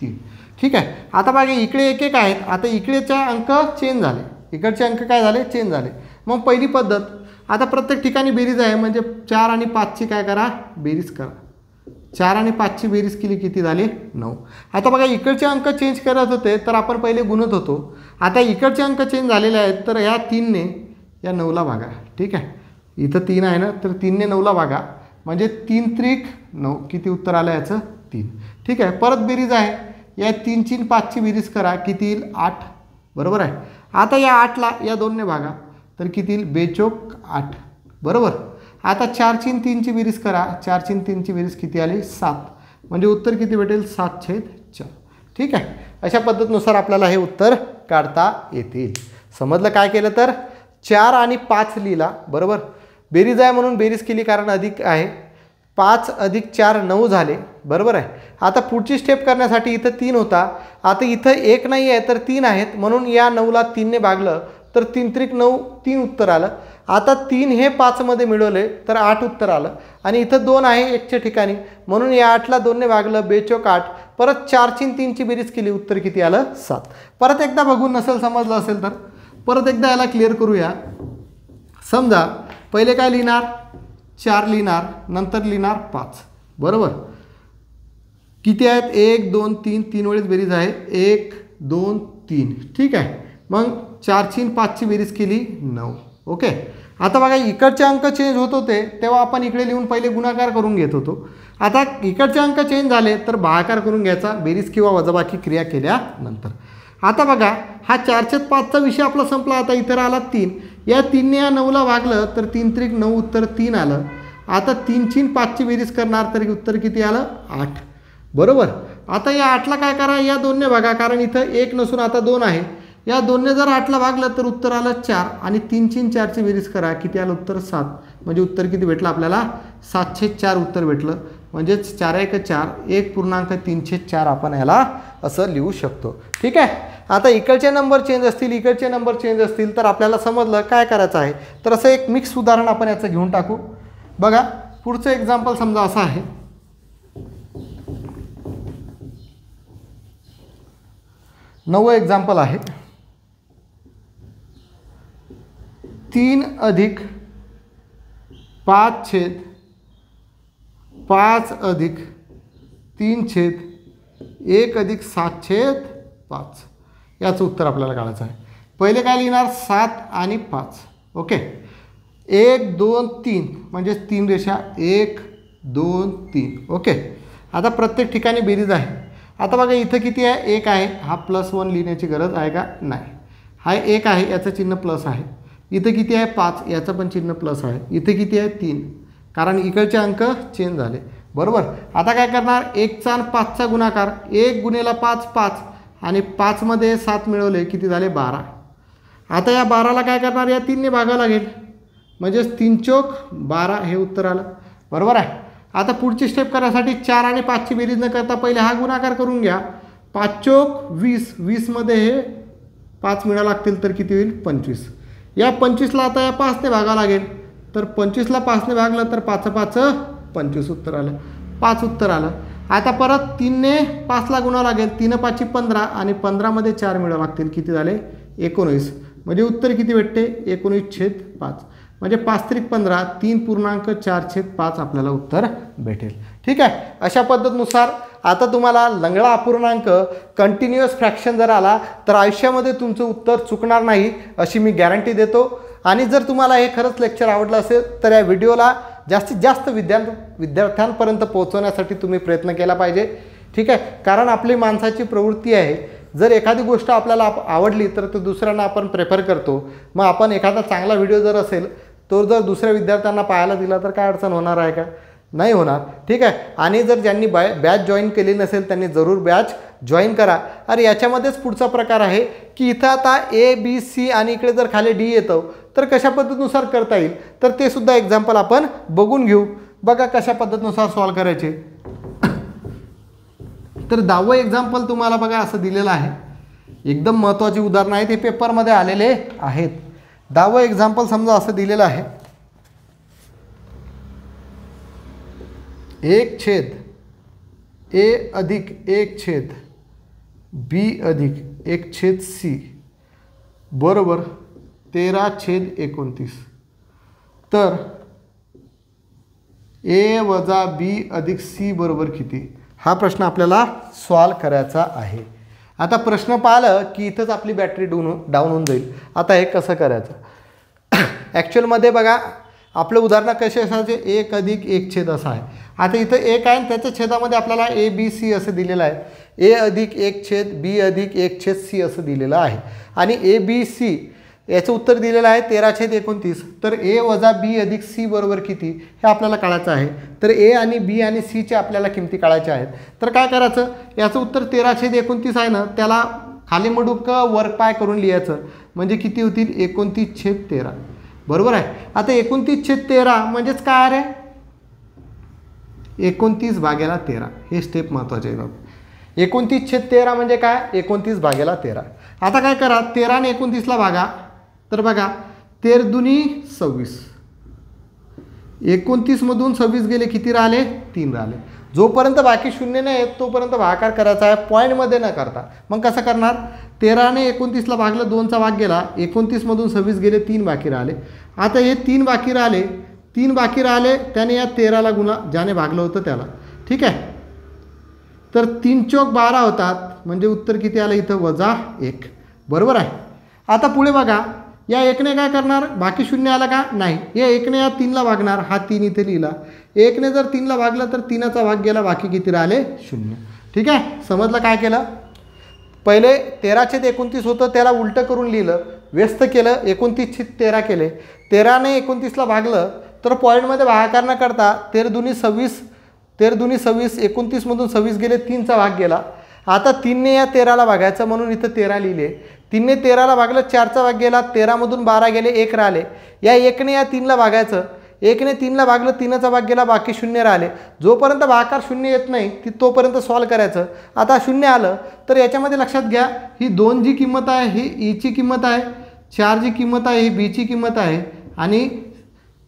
3. ठीक आहे, आता बघा इकडे 1 आहेत. आता इकडेचा अंक चेंज झाले, इकडचे अंक काय झाले, चेंज झाले. मग पहिली पद्धत, आता प्रत्येक ठिकाणी बेरीज आहे म्हणजे 4 आणि 5ची काय करा, बेरीज करा. 4 आणि 5ची बेरीज केली, किती झाली, 9. आता बघा इकडचे अंक चेंज करत होते तर आपण पहिले गुणत होतो. आता इकडचे अंक चेंज झालेले आहेत तर ह्या 3ने या 9ला भागा. ठीक आहे, इथं 3 आहे ना, तर 3ने 9ला भागा म्हणजे 3 त्रिक 9. किती उत्तर आलं याचं, 3. ठीक आहे, परत बेरीज आहे. या 3ची 5ची बेरीज करा, किती येईल, 8. बरोबर आहे. आता या 8ला या 2ने भागा तर किती येईल, 2×4 8. बरोबर. आता 4ची 3ची बेरीज करा, 4ची 3ची बेरीज किती आली, 7. म्हणजे उत्तर किती भेटेल, 7/4. ठीक आहे, अशा पद्धतीनुसार आपल्याला हे उत्तर काढता येतील. समजलं काय केलं तर, 4 आणि 5 लिहिला. बरोबर, बेरीज आहे म्हणून बेरीज केली, कारण अधिक आहे. 5 अधिक 4 9 झाले. बरोबर आहे. आता पुढची स्टेप करण्यासाठी इथं 3 होता, आता इथं 1 नाही आहे तर 3 आहेत, म्हणून या 9ला 3ने भागलं तर 3 त्रिक 9, 3 उत्तर आलं. आता 3 हे 5मध्ये मिळवले तर 8 उत्तर आलं. आणि इथं 2 आहे 1च्या ठिकाणी, म्हणून या 8ला 2ने भागलं, 2×4 8. परत 4ची 3ची बेरीज केली, उत्तर किती आलं, 7. परत एकदा बघून नसेल समजलं असेल तर परत एकदा याला क्लिअर करूया. समजा पहिले काय लिहिणार, 4 लिहिणार, नंतर लिहिणार 5. बरोबर, किती आहेत, 1 2 3, 3 वेळेस बेरीज आहे, 1 2 3. ठीक आहे, मग 4ची 5ची बेरीज केली, 9. ओके, आता बघा इकडचे अंक चेंज होत होते तेव्हा आपण इकडे लिहून पहिले गुणाकार करून घेत होतो. आता इकडचे अंक चेंज झाले तर भागाकार करून घ्यायचा, बेरीज किंवा वजाबाकी क्रिया केल्यानंतर. आता बघा हा 4/5चा विषय आपला संपला. आता इतर आला 3. या 3ने या 9ला भागलं तर 3 त्रिक 9, उत्तर 3 आलं. आता 3ची 5ची बेरीज करणार तर उत्तर किती आलं, 8. बरोबर. आता या 8ला काय करा, या 2ने भागा, कारण इथं 1 नसून आता 2 आहे. या 2ने जर 8ला भागलं तर उत्तर आलं 4. आणि 3ची 4ची बेरीज करा, किती आलं, उत्तर 7. म्हणजे उत्तर किती भेटलं आपल्याला, 7/4 उत्तर भेटलं. म्हणजेच 4×1 1.3/4 आपण याला असं लिहू शकतो. ठीक आहे, आता इकडचे नंबर चेंज असतील, इकडचे नंबर चेंज असतील तर आपल्याला समजलं काय करायचं आहे. तर असं एक मिक्स उदाहरण आपण याचं घेऊन टाकू. बघा पुढचं एक्झाम्पल समजा असं आहे. 9वं एक्झाम्पल आहे. 3 अधिक 5/5 अधिक 3/1 अधिक 7/5 याचं उत्तर आपल्याला काढायचं आहे. पहिले काय लिहिणार, 7 आणि 5. ओके, 1 2 3 म्हणजे 3 रेषा, 1 2 3. ओके, आता प्रत्येक ठिकाणी बेरीज आहे. आता बघा इथं किती आहे, 1 आहे. हा +1 लिहिण्याची गरज आहे का, नाही. हा 1 आहे, याचं चिन्ह प्लस आहे. इथं किती आहे, 5, याचं पण चिन्ह प्लस आहे. इथं किती आहे, 3, कारण इकडचे अंक चेंज झाले. बरोबर. आता काय करणार, 1चा आणि 5चा गुणाकार, 1 गुणेला 5 5, आणि 5मध्ये 7 मिळवले, किती झाले, 12. आता या 12ला काय करणार, या 3ने भागावं लागेल, म्हणजेच 3×4 हे उत्तर आलं. बरोबर आहे. आता पुढची स्टेप करण्यासाठी 4 आणि 5ची बेरीज न करता पहिले हा गुणाकार करून घ्या. 5×20, 20मध्ये हे 5 मिळावं लागतील तर किती होईल, 25. या 25ला आता या 5ने भागावं लागेल, तर 25ला 5ने भागलं तर 5×5 25 उत्तर आलं, 5 उत्तर आलं. आता परत 3ने 5ला गुणावं लागेल, 3×5 15, आणि 15मध्ये 4 मिळावं लागतील, किती झाले, 19. म्हणजे उत्तर किती भेटते, 19/5. म्हणजे 5 त्रिक 15, 3.4/5 आपल्याला उत्तर भेटेल. ठीक आहे, अशा पद्धतीनुसार आता तुम्हाला लंगडा अपूर्णांक कंटिन्युअस फ्रॅक्शन जर आला तर आयुष्यामध्ये तुमचं उत्तर चुकणार नाही अशी मी गॅरंटी देतो. आणि जर तुम्हाला हे खरंच लेक्चर आवडलं असेल तर या व्हिडिओला जास्तीत जास्त विद्यार्थ्यांपर्यंत पोहोचवण्यासाठी तुम्ही प्रयत्न केला पाहिजे. ठीक आहे, कारण आपली माणसाची प्रवृत्ती आहे, जर एखादी गोष्ट आपल्याला आवडली तर तो दुसऱ्यांना आपण प्रेफर करतो. मग आपण एखादा चांगला व्हिडिओ जर असेल तो जर दुसऱ्या विद्यार्थ्यांना पाहायला दिला तर काय अडचण होणार आहे का? नाही होणार. ठीक आहे, आणि जर ज्यांनी बॅच जॉईन केली नसेल त्यांनी जरूर बॅच जॉईन करा. अरे याच्यामध्येच पुढचा प्रकार आहे की इथं आता ABC आणि इकडे जर खाली D येतं तर कशा पद्धतीनुसार करता येईल तर ते सुद्धा एक्झाम्पल आपण बघून घेऊ. बघा कशा पद्धतीनुसार सॉल्व करायचे. तर 10वं एक्झाम्पल तुम्हाला बघा असं दिलेलं आहे. एकदम महत्त्वाची उदाहरणं आहेत, हे पेपरमध्ये आलेले आहेत. 10वं एक्झाम्पल समजा असं दिलेलं आहे, 1/A अधिक 1/B अधिक 1/C बरोबर 13/29. तर A वजा B अधिक C बरोबर किती? हा प्रश्न आपल्याला सॉल्व करायचा आहे. आता प्रश्न पाहिलं की इथंच आपली बॅटरी डाऊन होऊन जाईल. आता हे कसं करायचं? ॲक्च्युअलमध्ये बघा आपलं उदाहरण कसे असायचे, 1 अधिक 1 असं आहे. आता इथं 1 आहे आणि त्याच्या छेदामध्ये आपल्याला ABC असं दिलेलं आहे. A अधिक 1/B अधिक 1/C असं दिलेलं आहे. आणि ABC याचं उत्तर दिलेलं आहे 13/29. तर A वजा B अधिक C बरोबर किती हे आपल्याला कळायचं आहे. तर A आणि B आणि C च्या आपल्याला किमती काढायच्या आहेत. तर काय करायचं, याचं उत्तर 13/29 आहे ना, त्याला खाली मडूक वर पाय करून लिहायचं. म्हणजे किती होतील 29/13 बरोबर आहे. आता 29/13 म्हणजेच काय रे 29/13. हे स्टेप महत्त्वाचे आहे. 29/13 म्हणजे काय 29/13. आता काय करा 13 ने 29ला भागा. तर बघा 13 दुनी 26. 29मधून 26 गेले किती राहिले 3 राहिले. जोपर्यंत बाकी शून्य नाही येत तोपर्यंत भागाकार करायचा आहे, पॉईंटमध्ये न करता. मग कसं करणार, 13 ने 29ला भागलं 2चा भाग गेला, 29मधून 26 गेले 3 बाकी राहिले. आता हे 3 बाकी राहिले त्याने या 13ला गुणा ज्याने भागलं होतं त्याला. ठीक आहे, तर 3 चौक 12 होतात. म्हणजे उत्तर किती आलं इथं -1 बरोबर आहे. आता पुढे बघा या 1ने काय करणार, बाकी शून्य आला का नाही, या 1ने या 3ला भागणार. हा 3 इथे लिहिला. 1ने जर 3ला भागलं तर 3चा भाग गेला, बाकी किती राहिले 0. ठीक आहे, समजलं काय केलं. पहिले 13/29 होतं त्याला उलटं करून लिहिलं, व्यस्त केलं, 29/13 केले. 13 ने 29ला भागलं तर पॉईंटमध्ये भागाकार न करता 13 दुनी 26, 29मधून 26 गेले, 3चा भाग गेला. आता 3ने या 13ला भागायचं म्हणून इथं 13 लिहिले. 3ने 13ला भागलं, 4चा भाग गेला, 13मधून 12 गेले, 1 राहिले. या 1ने या 3ला भागायचं, 1ने 3ला भागलं, 3चा भाग गेला, बाकी 0 राहिले. जोपर्यंत भागाकार 0 येत नाही तोपर्यंत सॉल्व करायचं. आता 0 आलं तर याच्यामध्ये लक्षात घ्या ही 2 जी किंमत आहे ही ईची किंमत आहे, 4 जी किंमत आहे ही बीची किंमत आहे आणि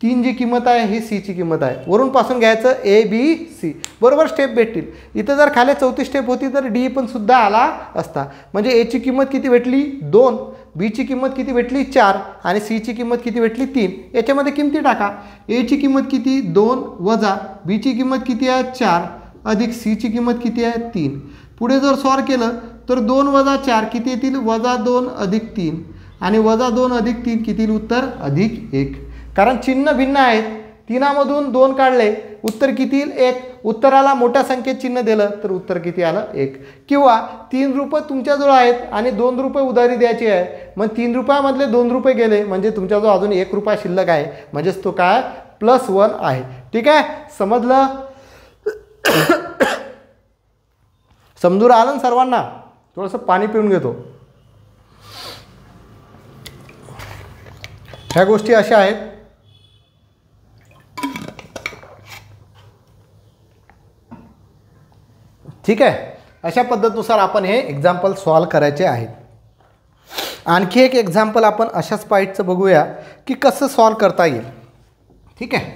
3 जी किंमत आहे ही सीची किंमत आहे. वरून पासून घ्यायचं ABC बरोबर स्टेप भेटतील. इथं जर खाली 4थी स्टेप होती तर D पण सुद्धा आला असता. म्हणजे Aची किंमत किती भेटली 2, Bची किंमत किती भेटली 4 आणि Cची किंमत किती भेटली 3. याच्यामध्ये किमती टाका. Aची किंमत किती 2 वजा Bची किंमत किती आहे 4 अधिक Cची किंमत किती आहे 3. पुढे जर सॉल्व केलं तर 2 वजा 4 किती येतील -2 अधिक 3 आणि -2 अधिक 3 किती येईल उत्तर +1. कारण चिन्ह भिन्न आहेत. 3मधून 2 काढले उत्तर किती येईल 1. उत्तराला मोठ्या संख्येत चिन्ह दिलं तर उत्तर किती आलं 1. किंवा 3 रुपये तुमच्याजवळ आहेत आणि 2 रुपये उधारी द्यायची आहे. मग 3 रुपयामधले 2 रुपये गेले म्हणजे तुमच्याजवळ अजून 1 रुपया शिल्लक आहे. म्हणजेच तो काय +1 आहे. ठीक आहे, समजलं. समजून आलं सर्वांना. थोडंसं पाणी पिऊन घेतो. ह्या गोष्टी अशा आहेत. ठीक आहे, अशा पद्धतीनुसार आपण हे एक्झाम्पल सॉल्व करायचे आहेत. आणखी एक एक्झाम्पल आपण अशाच पाईटचं बघूया की कसं सॉल्व करता येईल. ठीक आहे,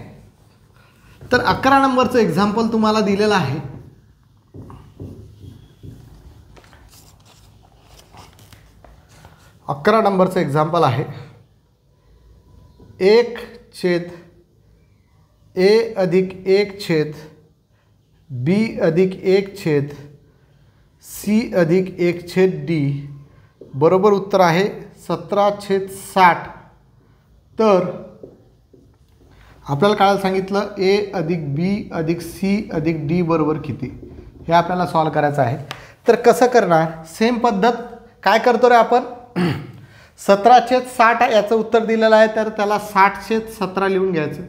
तर 11 नंबरचं एक्झाम्पल तुम्हाला दिलेलं आहे. अकरा नंबरचं एक्झाम्पल आहे 1/A अधिक 1/A बी अधिक 1 छेद सी अधिक 1 छेद डी बरोबर उत्तर आहे 17/60. तर आपल्याला काय सांगितलं ए अधिक बी अधिक सी अधिक डी बरोबर किती, हे आपल्याला सॉल्व करायचं आहे. तर कसं करणार, सेम पद्धत काय करतो रे आपण 17/60 याचं उत्तर दिलेलं आहे, तर त्याला 60/17 लिहून घ्यायचं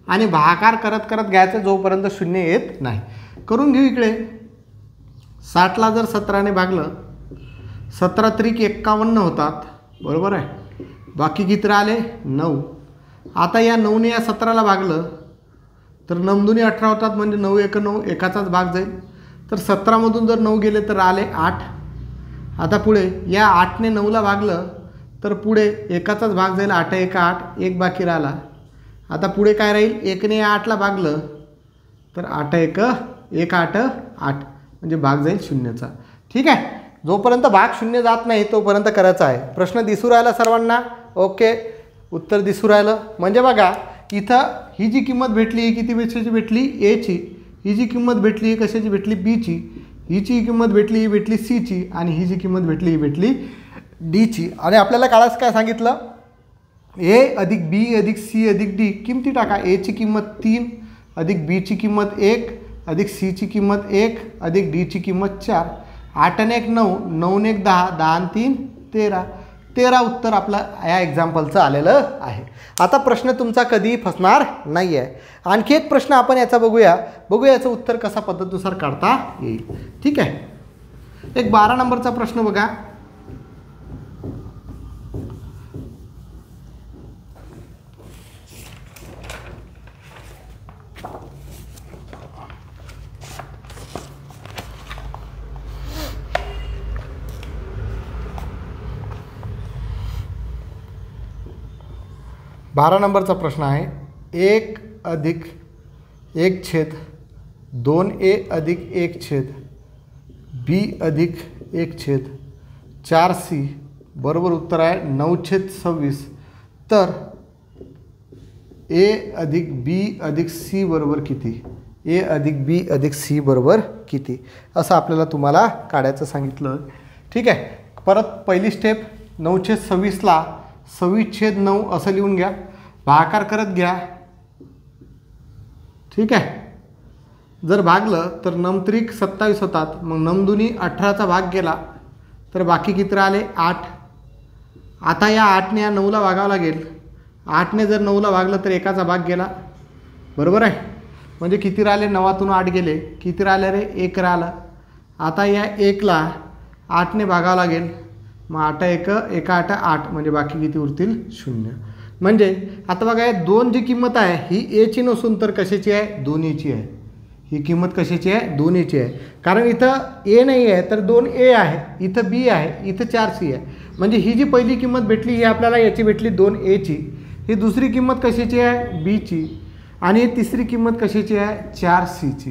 आणि भागाकार करत करत घ्यायचं जोपर्यंत शून्य येत नाही. करून घेऊ इकडे. 60ला जर 17ने भागलं 17 त्रिक 51 होतात, बरोबर आहे. बाकी किती राहिले 9. आता या 9ने या 17ला भागलं तर 9 दुनी 18 होतात, म्हणजे 9 एक 9, एकाचाच भाग जाईल. तर 17मधून जर 9 गेले तर आले 8. आता पुढे या 8ने 9ला भागलं तर पुढे एकाचाच भाग जाईल, 8 एक 8, एक बाकी राहिला. आता पुढे काय राहील, 1ने या 8ला भागलं तर 8 एक 1 8 8, म्हणजे भाग जाईल शून्याचा. ठीक आहे, जोपर्यंत भाग शून्य जात नाही तोपर्यंत करायचा आहे. प्रश्न दिसू राहिला सर्वांना? ओके, उत्तर दिसू राहिलं. म्हणजे बघा इथं ही जी किंमत भेटली ही किती कशाची भेटली, एची. ही जी किंमत भेटली ही कशाची भेटली, बीची. हिची किंमत भेटली ही भेटली सीची, आणि ही जी किंमत भेटली ही भेटली डीची. आणि आपल्याला काळाच काय सांगितलं, ए अधिक बी अधिक सी अधिक डी किमती टाका. एची किंमत 3 अधिक बीची किंमत 1 अधिक सीची किंमत 1 अधिक डीची किंमत 4. 8 आणि 1 9, 9 आणि 1 10, 10 आणि 3 13. 13 उत्तर आपलं या एक्झाम्पलचं आलेलं आहे. आता प्रश्न तुमचा कधीही फसणार नाही आहे. आणखी एक प्रश्न आपण याचा बघूया याचं उत्तर कसा पद्धतीनुसार काढता येईल. ठीक आहे, एक 12 नंबरचा प्रश्न बघा. बारा नंबरचा प्रश्न आहे. 1 अधिक 1 छेद 2a अधिक 1 छेद b अधिक 1 छेद 4c बरोबर उत्तर आहे 9/26. तर a अधिक b अधिक c बरोबर किती, a अधिक b अधिक c बरोबर किती, असं आपल्याला तुम्हाला काढायचं सांगितलं. ठीक आहे, परत पहिली स्टेप 9/26ला 26/9 असं लिहून घ्या, भागाकार करत घ्या. ठीक आहे, जर भागलं तर 9 त्रिक 27 होतात, मग 9 दुनी 18चा भाग गेला तर बाकी किती राहिले 8. आता या 8ने या 9ला भागावं लागेल. 8ने जर 9ला भागलं तर एकाचा भाग गेला, बरोबर आहे. म्हणजे किती राहिले, 9तून 8 गेले, किती राहिले रे 1 राहिलं. आता या 1ला 8ने भागावं लागेल, मग 8 1 1 8 8, म्हणजे बाकी किती उरतील 0. म्हणजे आता बघा या 2 जी किंमत आहे ही एची नसून तर कशाची आहे, 2ची आहे. ही किंमत कशाची आहे, 2ची आहे. कारण इथं ए नाही आहे तर 2a आहे, इथं बी आहे, इथं 4c आहे. म्हणजे ही जी पहिली किंमत भेटली ही आपल्याला याची भेटली 2aची. ही दुसरी किंमत कशाची आहे, बीची. आणि ही तिसरी किंमत कशाची आहे, 4cची.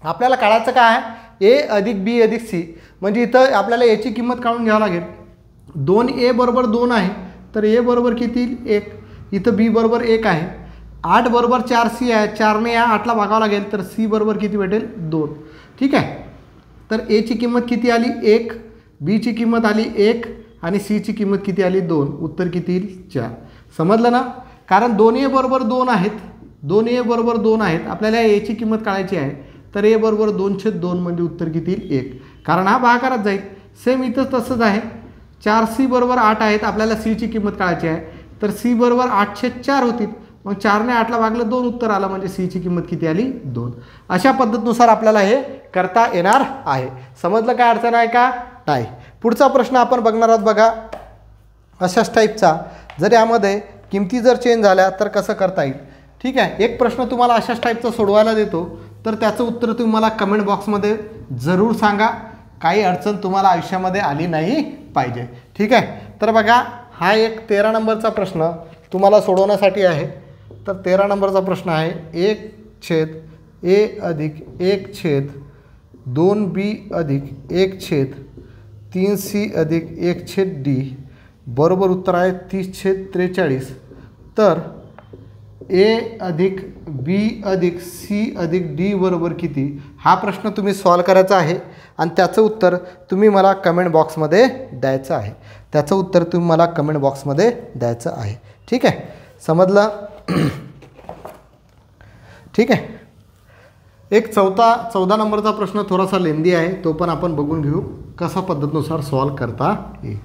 आपल्याला काढायचं काय आहे, ए अधिक बी अधिक सी. म्हणजे इथं आपल्याला याची किंमत काढून घ्यावं लागेल. 2a बरोबर 2 आहे तर a बरोबर किती 1, इथं b बरोबर 1 आहे. 8 बरोबर 4c आहे, 4ने या 8ला भागावं लागेल तर c बरोबर किती भेटेल 2. ठीक आहे, तर a ची किंमत किती आली 1, b ची किंमत आली 1 आणि c ची किंमत किती आली 2. उत्तर किती येईल 4. समजलं ना, कारण 2a बरोबर 2 आहेत, 2a बरोबर 2 आहेत. आपल्याला a ची किंमत काढायची आहे तर a बरोबर 2/2 म्हणजे उत्तर किती येईल 1, कारण हा भागाकारात जाईल. सेम इथं तसंच आहे. 4c बरोबर 8 आहेत, आपल्याला c ची किंमत काढायची आहे तर c बरोबर 8/4 होतील. मग 4ने 8ला भागलं 2 उत्तर आलं, म्हणजे c ची किंमत किती आली 2. अशा पद्धतीनुसार आपल्याला हे करता येणार आहे. समजलं, काय अडचण आहे का नाही. पुढचा प्रश्न आपण बघणार आहोत बघा अशाच टाईपचा. जर यामध्ये किमती जर चेंज झाल्या तर कसं करता येईल. ठीक आहे, एक प्रश्न तुम्हाला अशाच टाईपचा सोडवायला देतो, तर त्याचं उत्तर तुम्ही मला कमेंट बॉक्समध्ये जरूर सांगा. काही अडचण तुम्हाला आयुष्यामध्ये आली नाही पाहिजे. ठीक आहे, तर बघा हा एक 13 नंबरचा प्रश्न तुम्हाला सोडवण्यासाठी आहे. तर 13 नंबरचा प्रश्न आहे. 1 छेद a अधिक 1 छेद 2b अधिक 1 छेद 3c अधिक 1 छेद d बरोबर उत्तर आहे 30/43. तर ए अधिक बी अधिक सी अधिक डी बरोबर किती, हा प्रश्न तुम्ही सॉल्व करायचा आहे आणि त्याचं उत्तर तुम्ही मला कमेंट बॉक्समध्ये द्यायचं आहे. त्याचं उत्तर तुम्ही मला कमेंट बॉक्समध्ये द्यायचं आहे. ठीक आहे, समजलं? ठीक आहे. एक 14 नंबरचा प्रश्न थोडासा लेंदी आहे, तो पण आपण बघून घेऊ कसा पद्धतीनुसार सॉल्व करता येईल.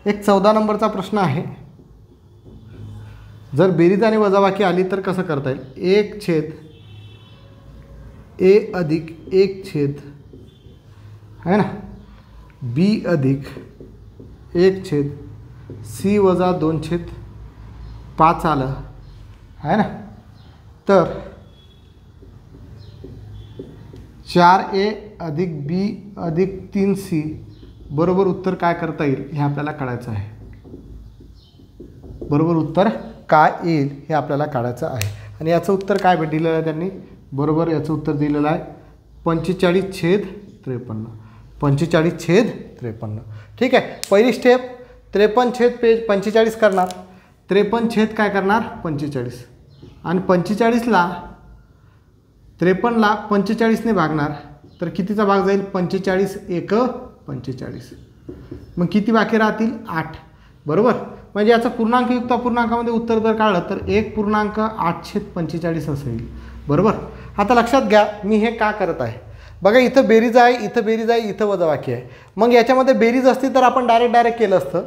एक 14 नंबरचा प्रश्न आहे, जर बेरीज आणि वजाबाकी आली तर कसं करता येईल. 1 छेद ए अधिक 1 छेद है ना बी अधिक 1 छेद सी वजा 2 छेद 5 आलं है ना. तर 4a अधिक बी अधिक 3c बरोबर उत्तर काय करता येईल हे आपल्याला काढायचं आहे. बरोबर उत्तर काय येईल हे आपल्याला काढायचं आहे. आणि याचं उत्तर काय दिलेलं आहे त्यांनी, बरोबर याचं उत्तर दिलेलं आहे 45/53. 45/53. ठीक आहे. पहिली स्टेप 53/45 करणार. 53 काय करणार 45 आणि 45ला 53ला 45ने भागणार तर कितीचा भाग जाईल 45 1 45. मग किती बाकी राहतील 8. बरोबर, म्हणजे याचं पूर्णांकयुक्त अपूर्णांकामध्ये उत्तर जर काढलं तर 1.8/45 असं येईल. बरोबर. आता लक्षात घ्या मी हे का करत आहे. बघा इथं बेरीज आहे, इथं बेरीज आहे, इथं वजाबाकी आहे. मग याच्यामध्ये बेरीज असती तर आपण डायरेक्ट केलं असतं.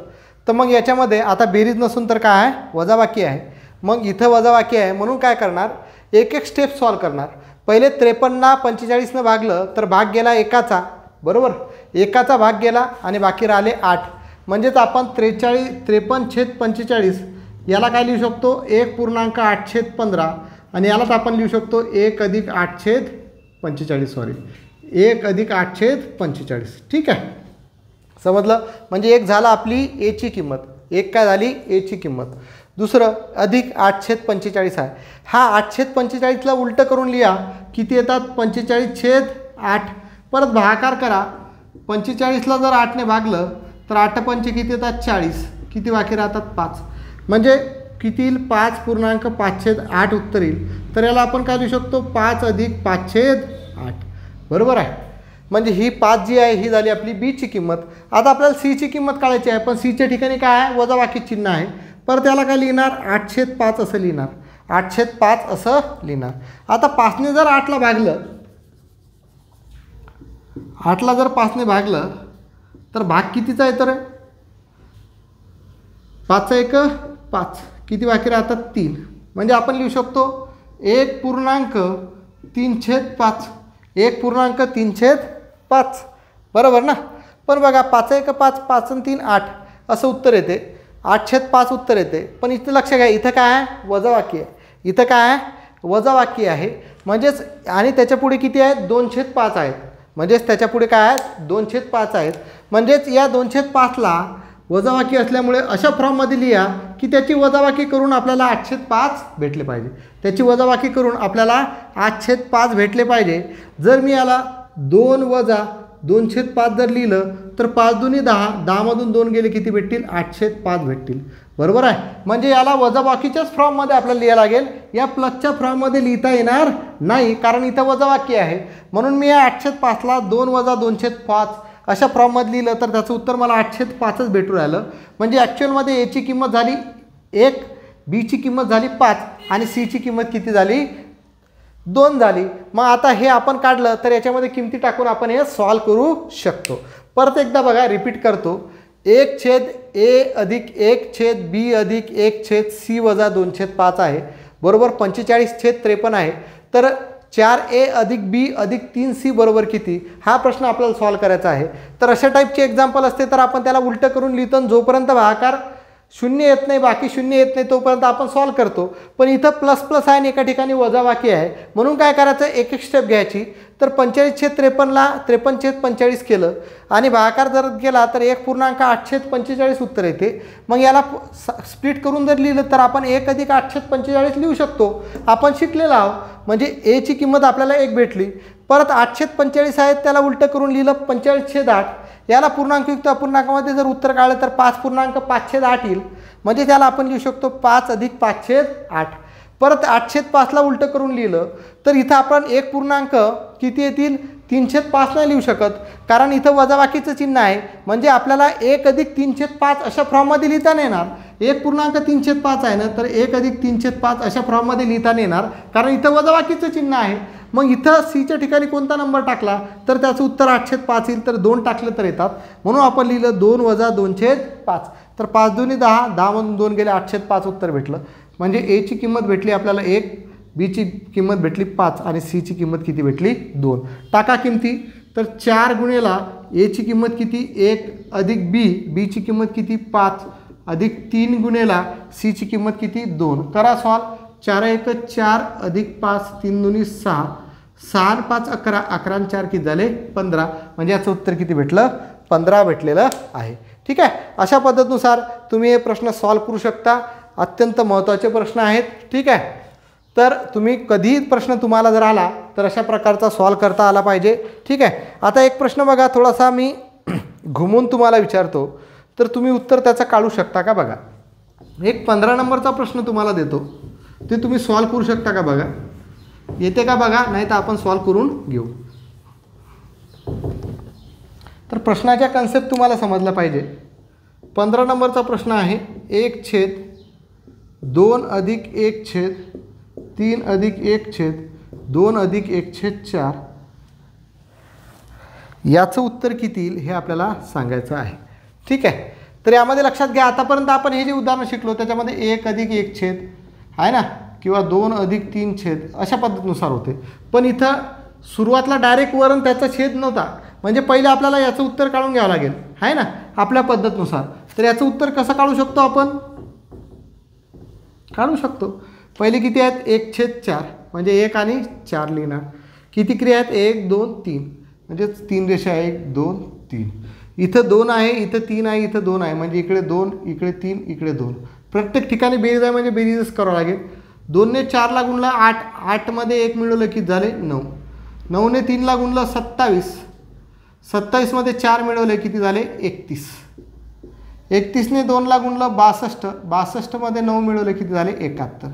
तर मग याच्यामध्ये आता बेरीज नसून तर काय आहे वजाबाकी आहे. मग इथं वजाबाकी आहे म्हणून काय करणार एक एक स्टेप सॉल्व करणार. पहिले 53ला 45ने भागलं तर भाग गेला एकाचा. बरोबर, एकाचा भाग गेला आणि बाकी राहिले 8. म्हणजेच आपण 53/45 याला काय लिहू शकतो 1.8/15 आणि यालाच आपण लिहू शकतो 1 अधिक 8/45. सॉरी 1 अधिक 8/45. ठीक आहे, समजलं. म्हणजे एक झालं आपली एची किंमत, एक काय झाली एची किंमत. दुसरं अधिक 8/45 आहे. हा 8/45ला उलटं करून लिहा किती येतात 45/8. परत भागाकार करा. 45ला जर 8ने भागलं तर 8×5 किती येतात 40. किती बाकी राहतात 5. म्हणजे किती येईल 5.5/8 उत्तर येईल. तर याला आपण काय लिहू शकतो 5 अधिक 5/8. बरोबर आहे. म्हणजे ही 5 जी आहे ही झाली आपली बीची किंमत. आता आपल्याला सीची किंमत काढायची आहे पण सीच्या ठिकाणी काय आहे वजाबाकी चिन्ह आहे. परत त्याला काय लिहिणार 8/5 असं लिहिणार. 8/5 असं लिहिणार. आता 5ने जर 8ला भागलं, 8ला जर 5ने भागलं तर भाग कितीचा येतो रे 5×1=5. किती बाकी राहतात 3. म्हणजे आपण लिहू शकतो 1.3/5. 1.3/5. बरोबर ना. पण बघा 5×1=5, 5 आणि 3 8 असं उत्तर येते. 8/5 उत्तर येते. पण इथं लक्ष घ्या इथं काय आहे वजाबाकी आहे. इथं काय आहे वजाबाकी आहे. म्हणजेच आणि त्याच्यापुढे किती आहेत 2/5 आहेत. म्हणजेच त्याच्यापुढे काय आहेत 2/5 आहेत. म्हणजेच या 2/5ला वजाबाकी असल्यामुळे अशा फॉर्ममध्ये लिहा की त्याची वजाबाकी करून आपल्याला 8/5 भेटले पाहिजे. त्याची वजाबाकी करून आपल्याला 8/5 भेटले पाहिजे. जर मी याला 2 वजा 2/5 जर लिहिलं तर 5 दुनी 10, 10मधून 2 गेले किती भेटतील 8/5 भेटतील. बरोबर आहे. म्हणजे याला वजाबाकीच्याच फॉर्ममध्ये आपल्याला लिहायला लागेल. या प्लसच्या फॉर्ममध्ये लिहिता येणार नाही कारण इथं वजाबाकी आहे. म्हणून मी या 8/5ला 2 वजा 2/5 अशा फॉर्ममध्ये लिहिलं तर त्याचं उत्तर मला 8/5च भेटून राहिलं. म्हणजे ॲक्च्युअलमध्ये एची किंमत झाली 1, बीची किंमत झाली 5 आणि सीची किंमत किती झाली 2 झाली. मग आता हे आपण काढलं तर याच्यामध्ये किमती टाकून आपण हे सॉल्व करू शकतो. परत एकदा बघा रिपीट करतो. 1/a अधिक 1/b अधिक 1/c वजा 2/5 आहे. बरोबर 45/53 आहे. तर 4a अधिक b अधिक 3c बरोबर किती हा प्रश्न आपल्याला सॉल्व करायचा आहे. तर अशा टाईपचे एक्झाम्पल असते तर आपण त्याला उलटं करून लिहितो. जोपर्यंत भागाकार 0 येत नाही बाकी 0 येत नाही तोपर्यंत आपण सॉल्व करतो. पण इथं प्लस आहे आणि एका ठिकाणी वजाबाकी आहे. म्हणून काय करायचं एक एक स्टेप घ्यायची. तर 45/53ला 53/45 केलं आणि भागाकार जर केला तर 1.8/45 उत्तर येते. मग याला स्प्लिट करून जर लिहिलं तर आपण 1 अधिक 8/45 लिहू शकतो. आपण शिकलेलो आहोत. म्हणजे एची किंमत आपल्याला 1 भेटली. परत 8/45 आहेत त्याला उलटं करून लिहिलं 45/8. याला पूर्णांकयुक्त अपूर्णांकामध्ये जर उत्तर काढलं तर 5.5/8 येईल. म्हणजे त्याला आपण लिहू शकतो 5 अधिक 5/8. परत 8/5ला उलटं करून लिहिलं तर इथं आपण 1 पूर्णांक किती येतील 3/5 नाही लिहू शकत, कारण इथं वजाबाकीचं चिन्ह आहे. म्हणजे आपल्याला 1 अधिक 3/5 अशा फॉर्ममध्ये लिहिता नाही येणार. 1 पूर्णांक 3/5 आहे ना, तर 1 अधिक 3/5 अशा फॉर्ममध्ये लिहिता नाही येणार, कारण इथं वजाबाकीचं चिन्ह आहे. मग इथं सीच्या ठिकाणी कोणता नंबर टाकला तर त्याचं उत्तर 8/5 येईल. तर 2 टाकलं तर येतात, म्हणून आपण लिहिलं 2 वजा 2/5. तर 5 दुनी 10, 10मधून 2 गेले 8/5 उत्तर भेटलं. म्हणजे एची किंमत भेटली आपल्याला 1, बीची किंमत भेटली 5 आणि सीची किंमत किती भेटली 2. टाका किमती. तर 4 गुणेला एची किंमत किती 1 अधिक बीची किंमत किती 5 अधिक 3 गुणेला सीची किंमत किती 2. करा सॉल्व. 4 1 4 अधिक 5 3 दुनी 6, 6 आणि 5 11, 11 आणि 4 किती झाले 15. म्हणजे याचं उत्तर किती भेटलं 15 भेटलेलं आहे. ठीक आहे. अशा पद्धतीनुसार तुम्ही हे प्रश्न सॉल्व करू शकता. अत्यंत महत्त्वाचे प्रश्न आहेत. ठीक आहे. तर तुम्ही कधीही प्रश्न तुम्हाला जर आला तर अशा प्रकारचा सॉल्व करता आला पाहिजे. ठीक आहे. आता एक प्रश्न बघा, थोडासा मी घुमून तुम्हाला विचारतो तर तुम्ही उत्तर त्याचं काढू शकता का बघा. एक 15 नंबरचा प्रश्न तुम्हाला देतो, ते तुम्ही सॉल्व करू शकता का बघा. येते का बघा, नाही तर आपण सॉल्व करून घेऊ. तर प्रश्नाच्या कन्सेप्ट तुम्हाला समजला पाहिजे. 15 नंबरचा प्रश्न आहे 1/2 अधिक 1/3 अधिक 1/2 अधिक 1/4 याचं उत्तर किती येईल हे आपल्याला सांगायचं आहे. ठीक आहे. तर यामध्ये लक्षात घ्या, आतापर्यंत आपण हे जे उदाहरण शिकलो त्याच्यामध्ये 1 अधिक 1/, आहे ना, किंवा 2 अधिक 3/, अशा पद्धतीनुसार होते. पण इथं सुरुवातला डायरेक्ट वरून त्याचा छेद नव्हता, म्हणजे पहिले आपल्याला याचं उत्तर काढून घ्यावं लागेल, आहे ना, आपल्या पद्धतीनुसार. तर याचं उत्तर कसं काढू शकतो आपण, काढू शकतो. पहिले किती आहेत 1/4, म्हणजे 1 आणि 4 लिहिणार. किती क्रिया आहेत 1 2 3, म्हणजे 3 रेषा 1 2 3. इथं 2 आहे, इथं 3 आहे, इथं 2 आहे, म्हणजे इकडे 2 इकडे 3 इकडे 2. प्रत्येक ठिकाणी बेरीज आहे, म्हणजे बेरीजच करावं लागेल. 2 ने 4ला गुणला 8, 8 मध्ये 1 मिळवलं किती झाले 9, 9 ने 3ला गुणलं 27, 27 मध्ये 4 मिळवले किती झाले 31, 31 ने 2ला गुणलं 62, 62 मध्ये 9 मिळवले किती झाले 71.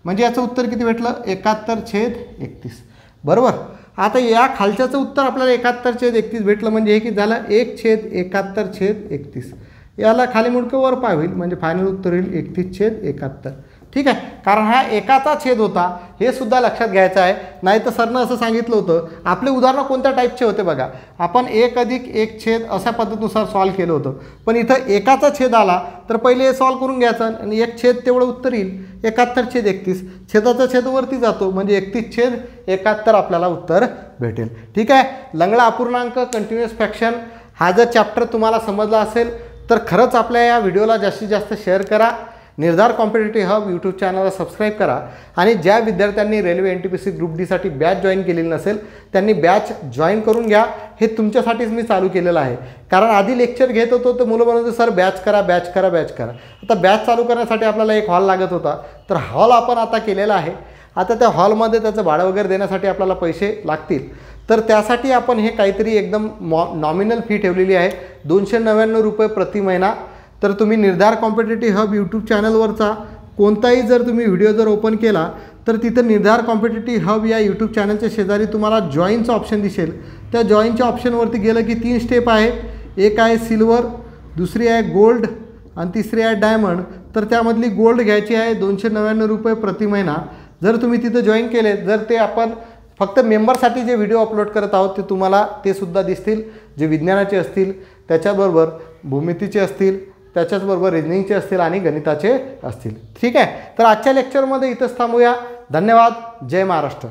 म्हणजे याचं उत्तर किती भेटलं 71/31. बरोबर. आता या खालच्याचं उत्तर आपल्याला 71/31 भेटलं, म्हणजे हे किती झालं 1/71/31. याला खाली मुडकं वर पाय होईल, म्हणजे फायनल उत्तर होईल 31/71. ठीक आहे. कारण हा एकाचा छेद होता हे सुद्धा लक्षात घ्यायचं आहे. नाही तर सरनं असं सांगितलं होतं, आपले उदाहरणं कोणत्या टाईपचे होते बघा, आपण 1 अधिक 1/, अशा पद्धतीनुसार सॉल्व केलं होतं. पण इथं एकाचा छेद आला तर पहिले हे सॉल्व करून घ्यायचं आणि 1/, तेवढं उत्तर येईल 71/31. छेदाचा छेद वरती जातो, म्हणजे 31/71 आपल्याला उत्तर भेटेल. ठीक आहे. लंगडा अपूर्णांक, कंटिन्युअस फ्रॅक्शन हा जर चॅप्टर तुम्हाला समजला असेल तर खरंच आपल्या या व्हिडिओला जास्तीत जास्त शेअर करा. निर्धार कॉम्पिटिटिव्ह हब यूट्यूब चॅनलला सबस्क्राईब करा. आणि ज्या विद्यार्थ्यांनी रेल्वे NTPC ग्रुप डीसाठी बॅच जॉईन केलेली नसेल त्यांनी बॅच जॉईन करून घ्या. हे तुमच्यासाठीच मी चालू केलेलं आहे. कारण आधी लेक्चर घेत होतो तर मुलं म्हणत सर बॅच करा बॅच करा बॅच करा. आता बॅच चालू करण्यासाठी आपल्याला एक हॉल लागत होता, तर हॉल आपण आता केलेला आहे. आता त्या हॉलमध्ये त्याचं भाडं वगैरे देण्यासाठी आपल्याला पैसे लागतील, तर त्यासाठी आपण हे काहीतरी एकदम नॉमिनल फी ठेवलेली आहे 299 रुपये प्रति महिना. तर तुम्ही निर्धार कॉम्पिटिटिव्ह हब यूट्यूब चॅनलवरचा कोणताही जर तुम्ही व्हिडिओ जर ओपन केला तर तिथं निर्धार कॉम्पिटिटिव्ह हब या यूट्यूब चॅनलच्या शेजारी तुम्हाला जॉईनचं ऑप्शन दिसेल. त्या जॉईनच्या ऑप्शनवरती गेलं की 3 स्टेप आहे. एक आहे सिल्वर, दुसरी आहे गोल्ड आणि तिसरी आहे डायमंड. तर त्यामधली गोल्ड घ्यायची आहे 299 रुपये प्रति महिना. जर तुम्ही तिथं जॉईन केले, जर ते आपण फक्त मेंबरसाठी जे व्हिडिओ अपलोड करत आहोत ते तुम्हाला ते सुद्धा दिसतील, जे विज्ञानाचे असतील, त्याच्याबरोबर भूमितीचे असतील, त्याच्याचबरोबर रिजनिंगचे असतील आणि गणिताचे असतील. ठीक आहे. तर आजच्या लेक्चरमध्ये इथंच थांबूया. धन्यवाद. जय महाराष्ट्र.